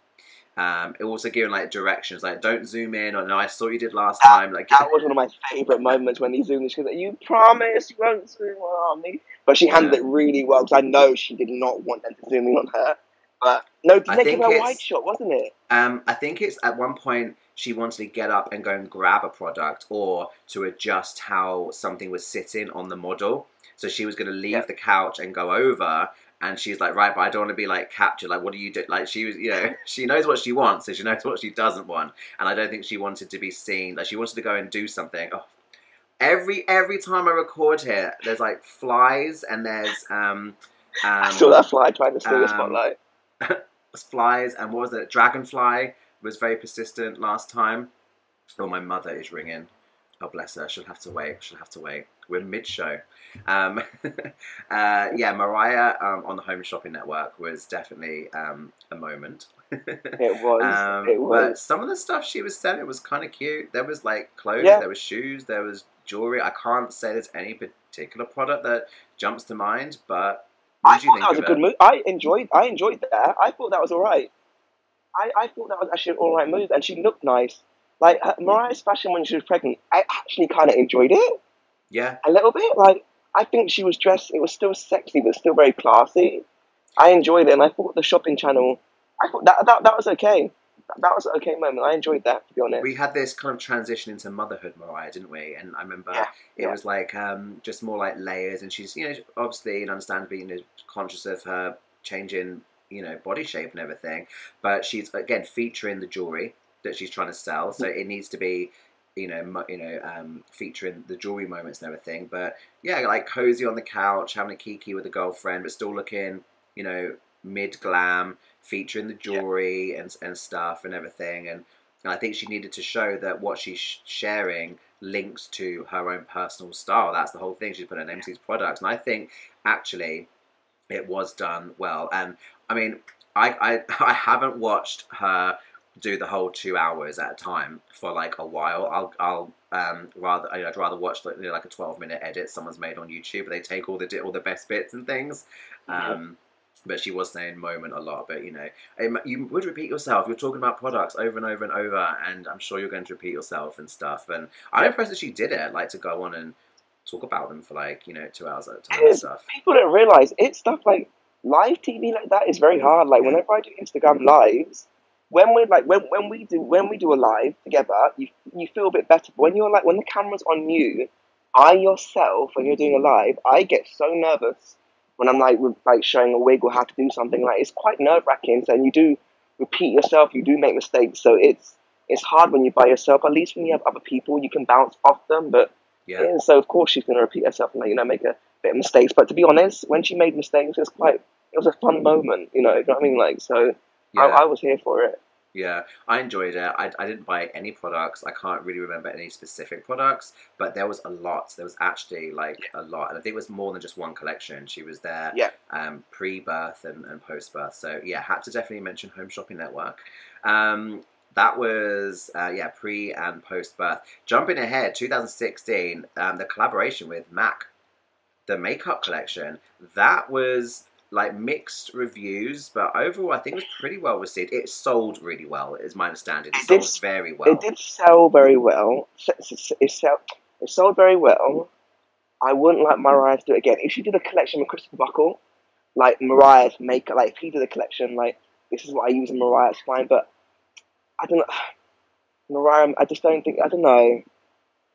It also giving like directions, like don't zoom in, or no, I saw you did last time. Like that was one of my favourite moments when he zoomed in. She was like, "You promise you won't zoom on me," but she handled it really well because I know she did not want them to zoom in on her. But no, did they give her a wide shot, wasn't it? I think it's at one point she wanted to get up and go and grab a product, or to adjust how something was sitting on the model. So she was going to leave the couch and go over. And she's like, right, but I don't want to be like captured. Like, what do you do? Like, she was, you know, she knows what she wants, so she knows what she doesn't want. And I don't think she wanted to be seen. Like, she wanted to go and do something. Oh, every time I record here, there's like flies, and there's I saw that fly trying to steal the spotlight. Flies, and what was it? Dragonfly was very persistent last time. Oh, my mother is ringing. Oh, bless her. She'll have to wait. She'll have to wait. We're mid-show. Yeah, Mariah on the Home Shopping Network was definitely a moment. It was. It was. But some of the stuff she was selling was kind of cute. There was like clothes, there was shoes, there was jewelry. I can't say there's any particular product that jumps to mind, but what did you think that was a good move. I enjoyed that. I thought that was all right. I thought that was actually an all right move, and she looked nice. Like, Mariah's fashion when she was pregnant, I actually kind of enjoyed it. Yeah. A little bit. Like, I think she was dressed, it was still sexy, but still very classy. I enjoyed it, and I thought the shopping channel, I thought that was okay. That was an okay moment. I enjoyed that, to be honest. We had this kind of transition into motherhood, Mariah, didn't we? And I remember it was like just more like layers, and she's, you know, obviously and understandably, you know, conscious of her changing, you know, body shape and everything. But she's, again, featuring the jewelry that she's trying to sell, so it needs to be, featuring the jewelry moments and everything. But yeah, like cozy on the couch, having a kiki with a girlfriend, but still looking, you know, mid glam, featuring the jewelry and stuff and everything. And I think she needed to show that what she's sharing links to her own personal style. That's the whole thing. She's put her name to these products, and I think actually it was done well. And I mean, I haven't watched her do the whole 2 hours at a time for like a while. I'd rather watch like a 12-minute edit someone's made on YouTube. They take all the best bits and things. But she was saying moment a lot. But you know, you would repeat yourself. You're talking about products over and over and over, and I'm sure you're going to repeat yourself and stuff. And I'm impressed that she did it. Like, to go on and talk about them for like 2 hours at a time and stuff. People don't realize it's stuff like live TV like that is very hard. Like whenever I do Instagram lives. When we do a live together, you feel a bit better. But when the camera's on you, I yourself, when you're doing a live, I get so nervous when I'm like showing a wig or how to do something. Like, it's quite nerve-wracking. And you do repeat yourself, you do make mistakes. So it's hard when you're by yourself. At least when you have other people, you can bounce off them. But so of course she's going to repeat herself and make a bit of mistakes. But to be honest, when she made mistakes, it was a fun moment. You know what I mean? Like, so. Yeah. I was here for it. Yeah, I enjoyed it. I didn't buy any products. I can't really remember any specific products, but there was a lot. There was actually like a lot. And I think it was more than just one collection. She was there pre-birth and post-birth. So yeah, had to definitely mention Home Shopping Network. That was, pre and post-birth. Jumping ahead, 2016, the collaboration with MAC, the makeup collection. That was like mixed reviews, but overall I think it was pretty well received. It sold really well, is my understanding. It sold very well. It did sell very well. It sold very well. I wouldn't like Mariah to do it again. If she did a collection with Christopher Buckle, like Mariah's makeup, like if he did a collection, like this is what I use in Mariah's fine, but I don't know. Mariah, I just don't think, I don't know.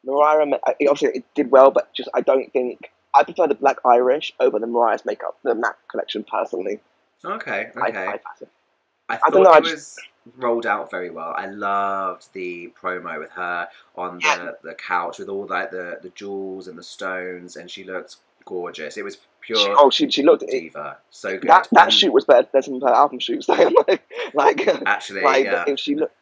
Mariah, obviously it did well, but just I don't think. I prefer the Black Irish over the Mariah's makeup, the MAC collection, personally. Okay. I thought don't know, it was rolled out very well. I loved the promo with her on the couch with all like the jewels and the stones, and she looked gorgeous. It was pure. She looked diva. So good. That shoot was better than some of her album shoots. Actually, if she looked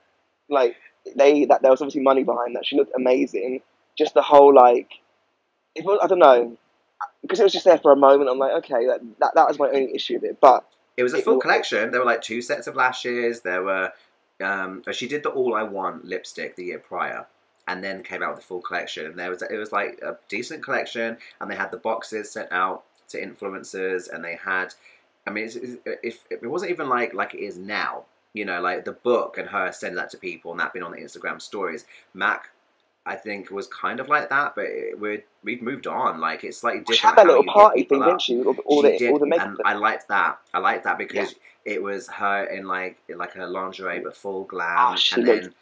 like there was obviously money behind that. She looked amazing. Just the whole I don't know. Because it was just there for a moment, I'm like, okay, that was my only issue with it. But it was a full collection. There were like 2 sets of lashes. There were, she did the All I Want lipstick the year prior, and then came out with the full collection. And it was like a decent collection, and they had the boxes sent out to influencers, and they had, I mean, it wasn't even like it is now. you know, like the book and her sending that to people and that being on the Instagram stories. Mac, I think, was kind of like that, but we've moved on. Like, it's slightly She had different that how little you hit party people thing, didn't up. she? With She did, all the makeup. and I liked that. I liked that Yeah. because it was her in like a lingerie but full Oh, glam, she and looked then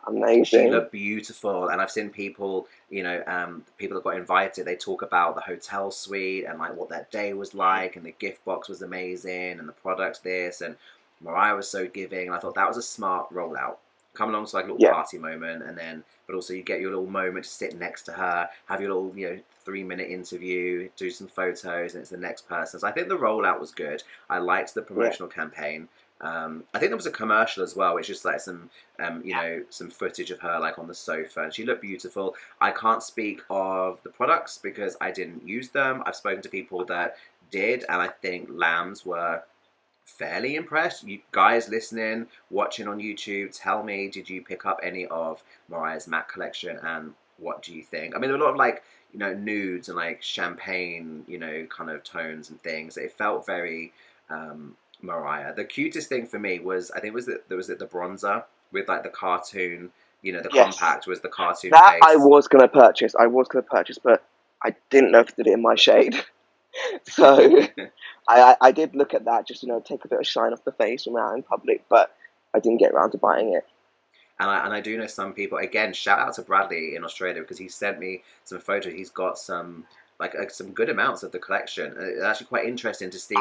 amazing. she looked beautiful. And I've seen people, you know, people that got invited, they talk about the hotel suite and like what that day was like, and the gift box was amazing, and the products this, and Mariah was so giving. And I thought that was a smart rollout. Come along to like a little Yeah. party moment, and then but also you get your little moment to sit next to her, have your little, you know, 3-minute interview, do some photos, and it's the next person. So I think the rollout was good. I liked the promotional campaign. I think there was a commercial as well, which is like some, you know, some footage of her like on the sofa, and she looked beautiful. I can't speak of the products because I didn't use them. I've spoken to people that did, and I think lambs were fairly impressed. You guys listening, watching on YouTube, tell me, did you pick up any of Mariah's MAC collection, and what do you think? I mean, there were a lot of like, you know, nudes and like champagne, you know, kind of tones and things. It felt very Mariah. The cutest thing for me was, I think, was that there was the bronzer with like the cartoon, you know, the compact was the cartoon that face. I was gonna purchase, but I didn't know if it did it in my shade. So I did look at that, just, you know, take a bit of shine off the face when we're out in public, but I didn't get around to buying it. And I do know some people, again, shout out to Bradley in Australia, because he sent me some photos. He's got some, like, some good amounts of the collection. And it's actually quite interesting to see,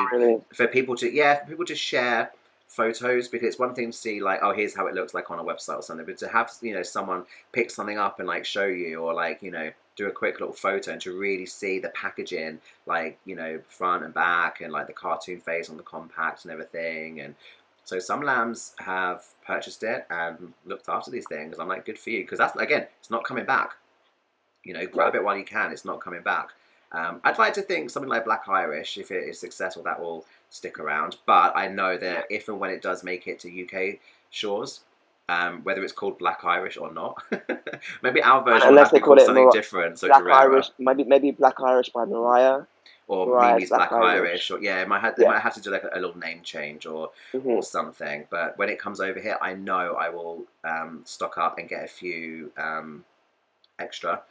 for people to share photos, because it's one thing to see, like, oh, here's how it looks like on a website or something, but to have, you know, someone pick something up and, like, show you, or, like, you know, do a quick little photo, and to really see the packaging, like, you know, front and back, and, like, the cartoon face on the compact and everything. And so some lambs have purchased it and looked after these things. I'm like, good for you, because that's, again, it's not coming back. You know, grab it while you can. It's not coming back. I'd like to think something like Black Irish, if it is successful, that will stick around. But I know that if and when it does make it to UK shores, whether it's called Black Irish or not, maybe our version will have to be called something different. So Black Irish, maybe Black Irish by Mariah. Or Mimi's Black Irish, or they might have to do like a little name change or something. But when it comes over here, I know I will stock up and get a few extra.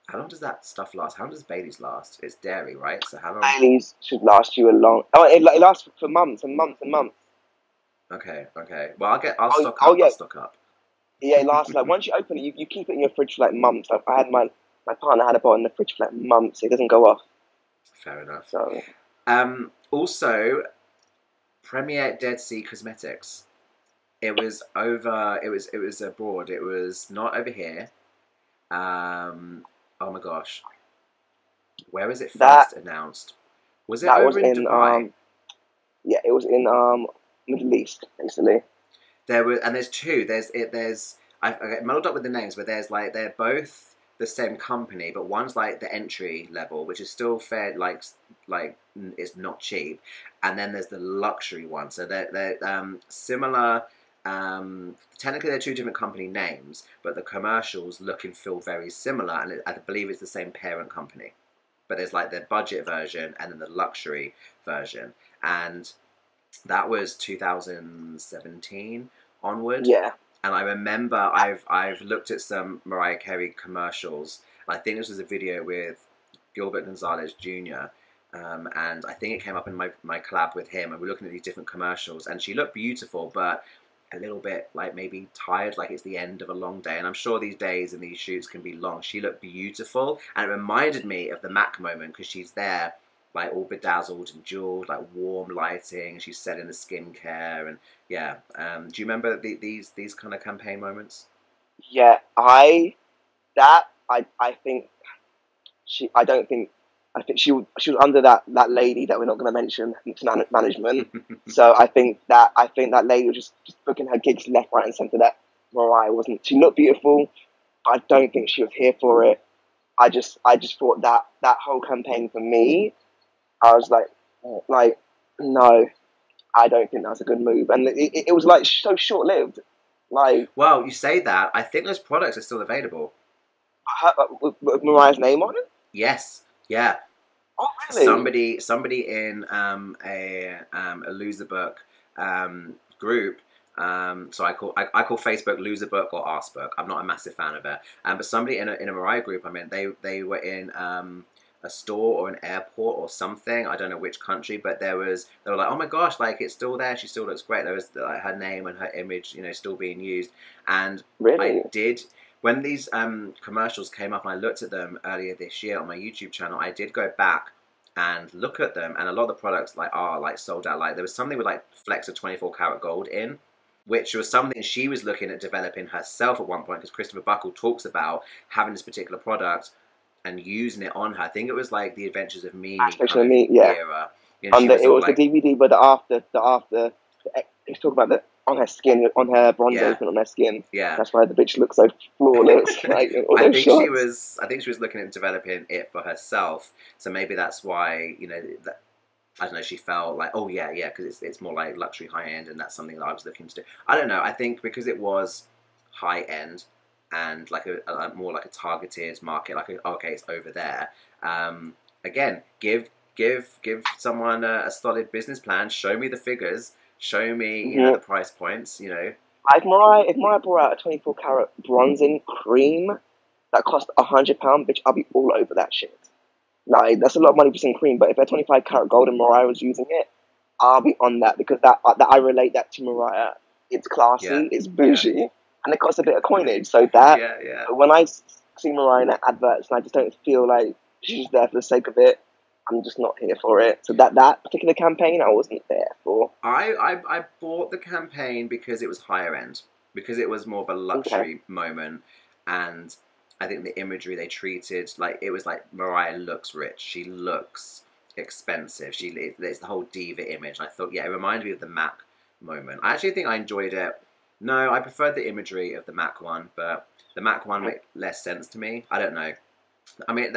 How long does that stuff last? How long does Bailey's last? It's dairy, right? So how long? Bailey's should last you a long. Oh, it lasts for months and months and months. Okay. Well, I'll stock up. I'll stock up. Yeah, it lasts like once you open it, you keep it in your fridge for like months. I had my partner had a bottle in the fridge for like months. It doesn't go off. Fair enough. So, also, Premier Dead Sea Cosmetics. It was over. It was abroad. It was not over here. Oh my gosh, where was it first announced? Was it over in Dubai? Yeah, it was in Middle East, basically. There's two. I get muddled up with the names, but they're both the same company, but one's like the entry level, which is still fair, like it's not cheap, and then there's the luxury one. So they're similar. Technically, they're two different company names, but the commercials look and feel very similar, and I believe it's the same parent company. But there's like the budget version and then the luxury version, and that was 2017 onward. Yeah. And I remember I've looked at some Mariah Carey commercials. I think this was a video with Gilbert Gonzalez Jr. And I think it came up in my collab with him, and we're looking at these different commercials, and she looked beautiful, but a little bit like maybe tired, like it's the end of a long day. And I'm sure these days and these shoots can be long. She looked beautiful, and it reminded me of the MAC moment, because she's there like all bedazzled and jeweled, like warm lighting. She's selling the skincare, and yeah. Do you remember these kind of campaign moments? Yeah, I think she was under that lady that we're not going to mention, management. So I think that lady was just booking her gigs left, right, and centre. That Mariah wasn't. She looked beautiful. I don't think she was here for it. I just thought that whole campaign, for me, I was like no, I don't think that's a good move. And it was like so short lived. Like, well, you say that. I think those products are still available. With Mariah's name on it? Yes. Yeah. Oh, really? Somebody in a loser book group So I call Facebook Loser Book or Arse Book. I'm not a massive fan of it. But somebody in a Mariah group, I mean, they were in a store or an airport or something. I don't know which country, but they were like, oh my gosh, like it's still there. She still looks great. There was like her name and her image, you know, still being used. And Really? I did. When these commercials came up and I looked at them earlier this year on my YouTube channel, I did go back and look at them, and a lot of the products are sold out. Like there was something with like flecks of 24 karat gold in, which was something she was looking at developing herself at one point, because Christopher Buckle talks about having this particular product and using it on her. I think it was like the Adventures of Mimi kind of yeah. era. You know, And it was like, the DVD, but it's talking about on her skin, on her bronzation on her skin. Yeah, that's why the bitch looks so flawless. Like, I think she was looking at developing it for herself. So maybe that's why, you know, that, I don't know, she felt like, oh yeah, because it's more like luxury high end, and that's something that I was looking to do. I don't know. I think because it was high end and like a more like a targeted market, like okay, it's over there. Again, give someone a solid business plan. Show me the figures. Show me, you know, the price points. You know, if Mariah brought out a 24 karat bronzing cream that cost £100, bitch, I'll be all over that shit. Like, that's a lot of money for some cream, but if they're 25 karat gold and Mariah was using it, I'll be on that, because that I relate that to Mariah. It's classy, it's bougie, and it costs a bit of coinage. So that when I see Mariah in adverts, and I just don't feel like she's there for the sake of it, I'm just not here for it. So that particular campaign, I wasn't there for. I bought the campaign because it was higher end, because it was more of a luxury moment, and I think the imagery they treated, like, it was like Mariah looks rich, she looks expensive, it's the whole diva image. I thought, yeah, it reminded me of the MAC moment. I actually think I enjoyed it. No, I preferred the imagery of the MAC one, but the MAC one made less sense to me. I don't know. I mean,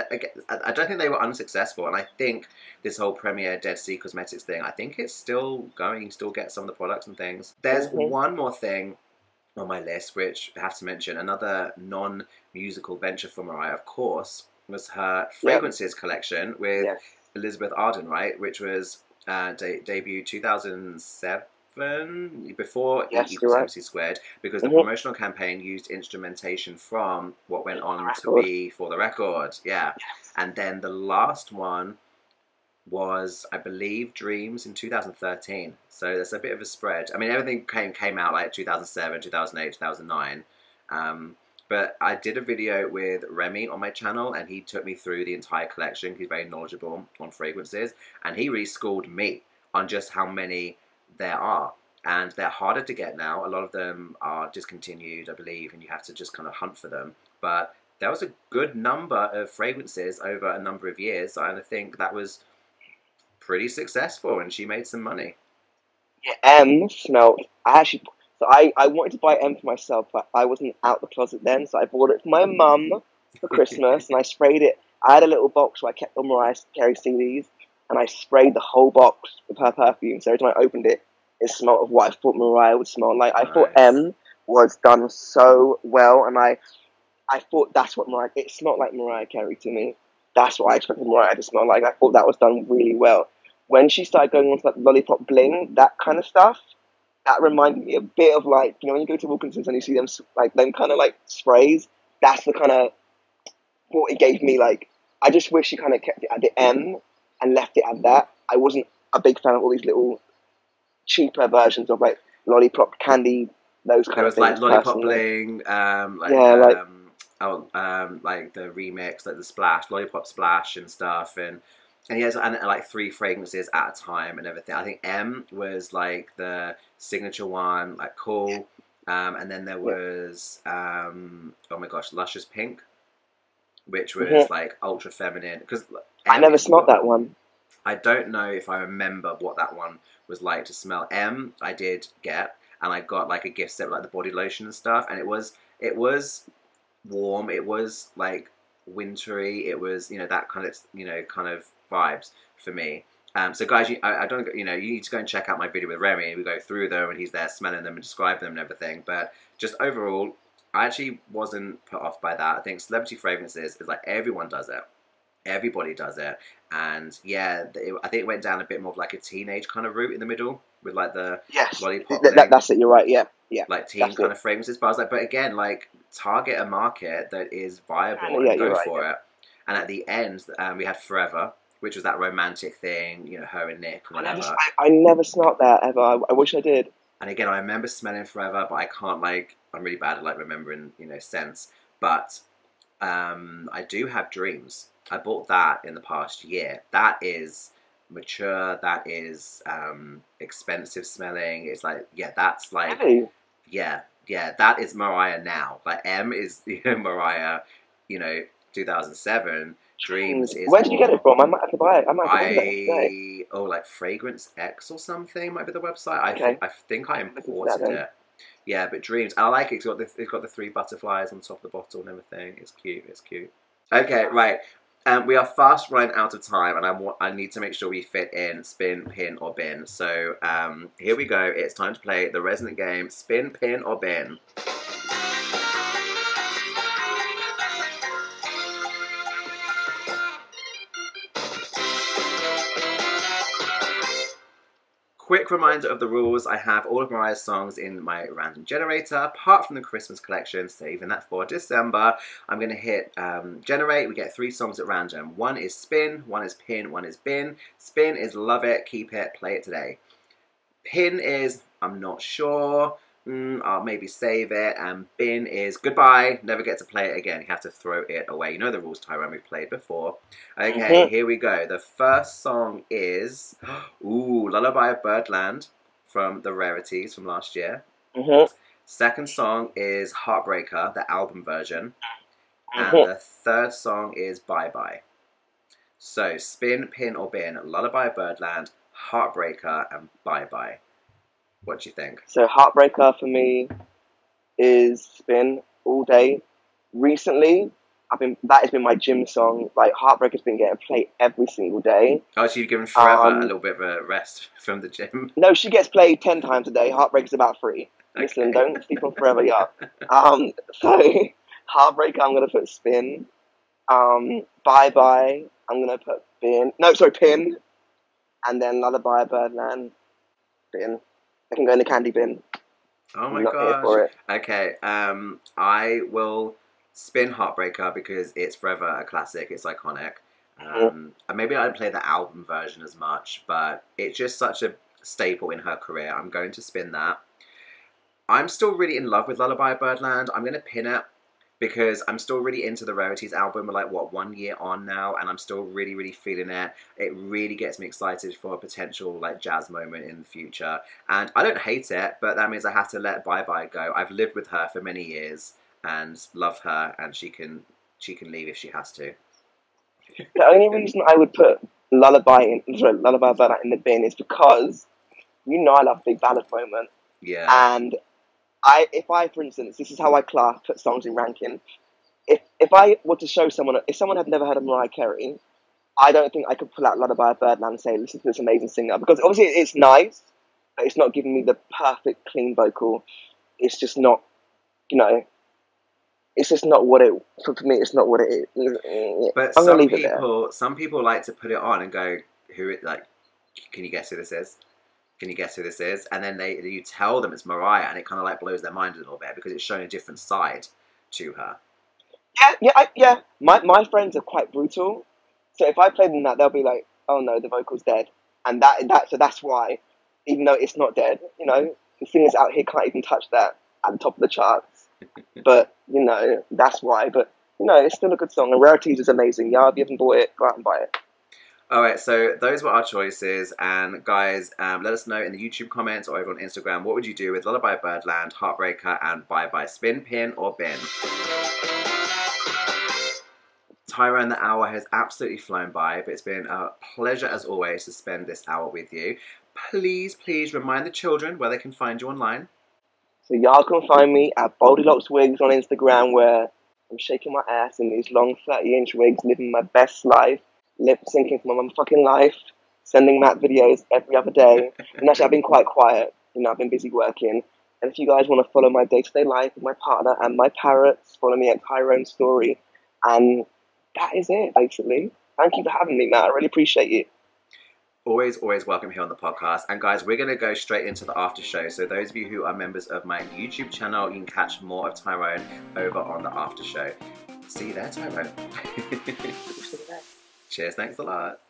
I don't think they were unsuccessful, and I think this whole Premier Dead Sea Cosmetics thing, I think it's still going. You can still get some of the products and things. There's one more thing on my list, which I have to mention. Another non-musical venture for Mariah, of course, was her fragrances collection with Elizabeth Arden, right? Which was debuted 2007. Before E equals MC squared, because the promotional campaign used instrumentation from what went on to be For the Record. And then the last one was, I believe, Dreams in 2013. So that's a bit of a spread. I mean, everything came out like 2007, 2008, 2009. But I did a video with Remy on my channel, and he took me through the entire collection. He's very knowledgeable on fragrances, and he really schooled me on just how many there are. And they're harder to get now. A lot of them are discontinued, I believe, and you have to just kind of hunt for them. But there was a good number of fragrances over a number of years, and I think that was pretty successful, and she made some money. Yeah, M smelled. I wanted to buy M for myself, but I wasn't out the closet then, so I bought it for my mum for Christmas, and I sprayed it. I had a little box where I kept all Mariah Carey CDs, and I sprayed the whole box with her perfume. So every time I opened it, it smelled of what I thought Mariah would smell like. I thought M was done so well, and I thought that's what Mariah. It smelled like Mariah Carey to me. That's what I expected Mariah to smell like. I thought that was done really well. When she started going on to that lollipop bling, that kind of stuff, that reminded me a bit of, like, you know, when you go to Wilkinson's and you see them, like, them kind of like sprays. That's the kind of thought it gave me. Like, I just wish she kind of kept it at the M and left it at that. I wasn't a big fan of all these little cheaper versions of like lollipop candy, those kind of things. There was like lollipop bling, like the remix, like the splash, lollipop splash and stuff, and he has like 3 fragrances at a time and everything. I think M was like the signature one, like cool, and then there was oh my gosh, Luscious Pink, which was like ultra feminine. Because I never smelled that one. I don't know if I remember what that one was like to smell. M I did get, and I got like a gift set with like the body lotion and stuff, and it was warm, it was like wintry, it was, you know, that kind of vibes for me. So guys, I don't, you know, you need to go and check out my video with Remy. We go through them and he's there smelling them and describing them and everything. But just overall, I actually wasn't put off by that. I think celebrity fragrances is like everyone does it. Everybody does it. And yeah, I think it went down a bit more of like a teenage kind of route in the middle with like the Yes, lollipop thing, that's it. You're right. Yeah, yeah. like teen That's kind it. of fragrances. But I was like, but again, like target a market that is viable Yeah, and you're go right. for Yeah. it. And at the end, we had Forever, which was that romantic thing, her and Nick, whatever. I never smelt that ever. I wish I did. And again, I remember smelling Forever, but I can't I'm really bad at like remembering, scents. But I do have Dreams. I bought that in the past year. That is mature. That is expensive smelling. It's like, yeah, that's like, Really? yeah, that is Mariah now. Like M is Mariah, 2007. Dreams is Where did you get it more. from? I might have to buy it. I might have to order it today. Like Fragrance X or something might be the website. Okay. I think I Look into imported that, it. Yeah, but Dreams. I like it. It's got the 3 butterflies on top of the bottle and everything. It's cute. It's cute. Okay, right. We are fast running out of time, and I need to make sure we fit in spin, pin, or bin. So here we go. It's time to play the resident game: spin, pin, or bin. Quick reminder of the rules. I have all of Mariah's songs in my random generator, apart from the Christmas collection, saving that for December. I'm going to hit generate. We get 3 songs at random. 1 is spin, 1 is pin, 1 is bin. Spin is love it, keep it, play it today. Pin is I'm not sure, I'll maybe save it. And bin is goodbye, never get to play it again. You have to throw it away. You know the rules, Tyrone, we've played before. Okay, here we go. The first song is Lullaby of Birdland from the Rarities from last year. Second song is Heartbreaker, the album version. And the third song is Bye Bye. So spin, pin, or bin, Lullaby of Birdland, Heartbreaker, and Bye Bye. What do you think? So Heartbreaker for me is spin all day. Recently, that has been my gym song. Like Heartbreaker's been getting played every single day. Oh, so you've given Forever a little bit of a rest from the gym? No, she gets played 10 times a day. Heartbreaker's about 3. Okay. Listen, don't sleep on Forever, yeah. So Heartbreaker, I'm gonna put spin. Bye Bye, I'm gonna put bin. No, sorry, pin. And then Lullaby of Birdland, bin. I can go in the candy bin. Oh my gosh. Okay, I will spin Heartbreaker because it's forever a classic. It's iconic. And maybe I don't play the album version as much, but it's just such a staple in her career. I'm going to spin that. I'm still really in love with Lullaby of Birdland. I'm going to pin it because I'm still really into the Rarities album. We're like, 1 year on now, and I'm still really, really feeling it. It really gets me excited for a potential like jazz moment in the future. And I don't hate it, but that means I have to let Bye Bye go. I've lived with her for many years and love her, and she can leave if she has to. The only reason I would put Lullaby of Birdland in the bin is because I love Big Ballad moment. Yeah. And if I, for instance, this is how I put songs in ranking. If I were to show someone, if someone had never heard of Mariah Carey, I don't think I could pull out Lullaby of Birdland and say, listen to this amazing singer. Because obviously it's nice, but it's not giving me the perfect, clean vocal. It's just not, it's just not what it, for me, it's not what it is. But some people like to put it on and go, can you guess who this is? Can you guess who this is? And then you tell them it's Mariah, and it kind of like blows their mind a little bit because it's showing a different side to her. Yeah. My friends are quite brutal, so if I play them that, they'll be like, "Oh no, the vocal's dead," and so that's why, even though it's not dead, the singers out here can't even touch that at the top of the charts. But that's why. But it's still a good song. And Rarities is amazing. Yeah, if you haven't bought it, go out and buy it. Alright, so those were our choices, and guys, let us know in the YouTube comments or over on Instagram, what would you do with Lullaby of Birdland, Heartbreaker, and Bye Bye, spin, pin, or bin? Tyrone, the hour has absolutely flown by, but it's been a pleasure as always to spend this hour with you. Please remind the children where they can find you online. So y'all can find me at Goldilocks Wigs on Instagram, where I'm shaking my ass in these long 30-inch wigs, living my best life. Lip syncing for my motherfucking life, sending Matt videos every other day. And actually, I've been quite quiet. I've been busy working. And if you guys want to follow my day-to-day life with my partner and my parrots, follow me at Tyrone Story. And that is it, basically. Thank you for having me, Matt. I really appreciate you. Always welcome here on the podcast. And guys, we're going to go straight into the after show. So those of you who are members of my YouTube channel, you can catch more of Tyrone over on the after show. See you there, Tyrone. Cheers, thanks a lot.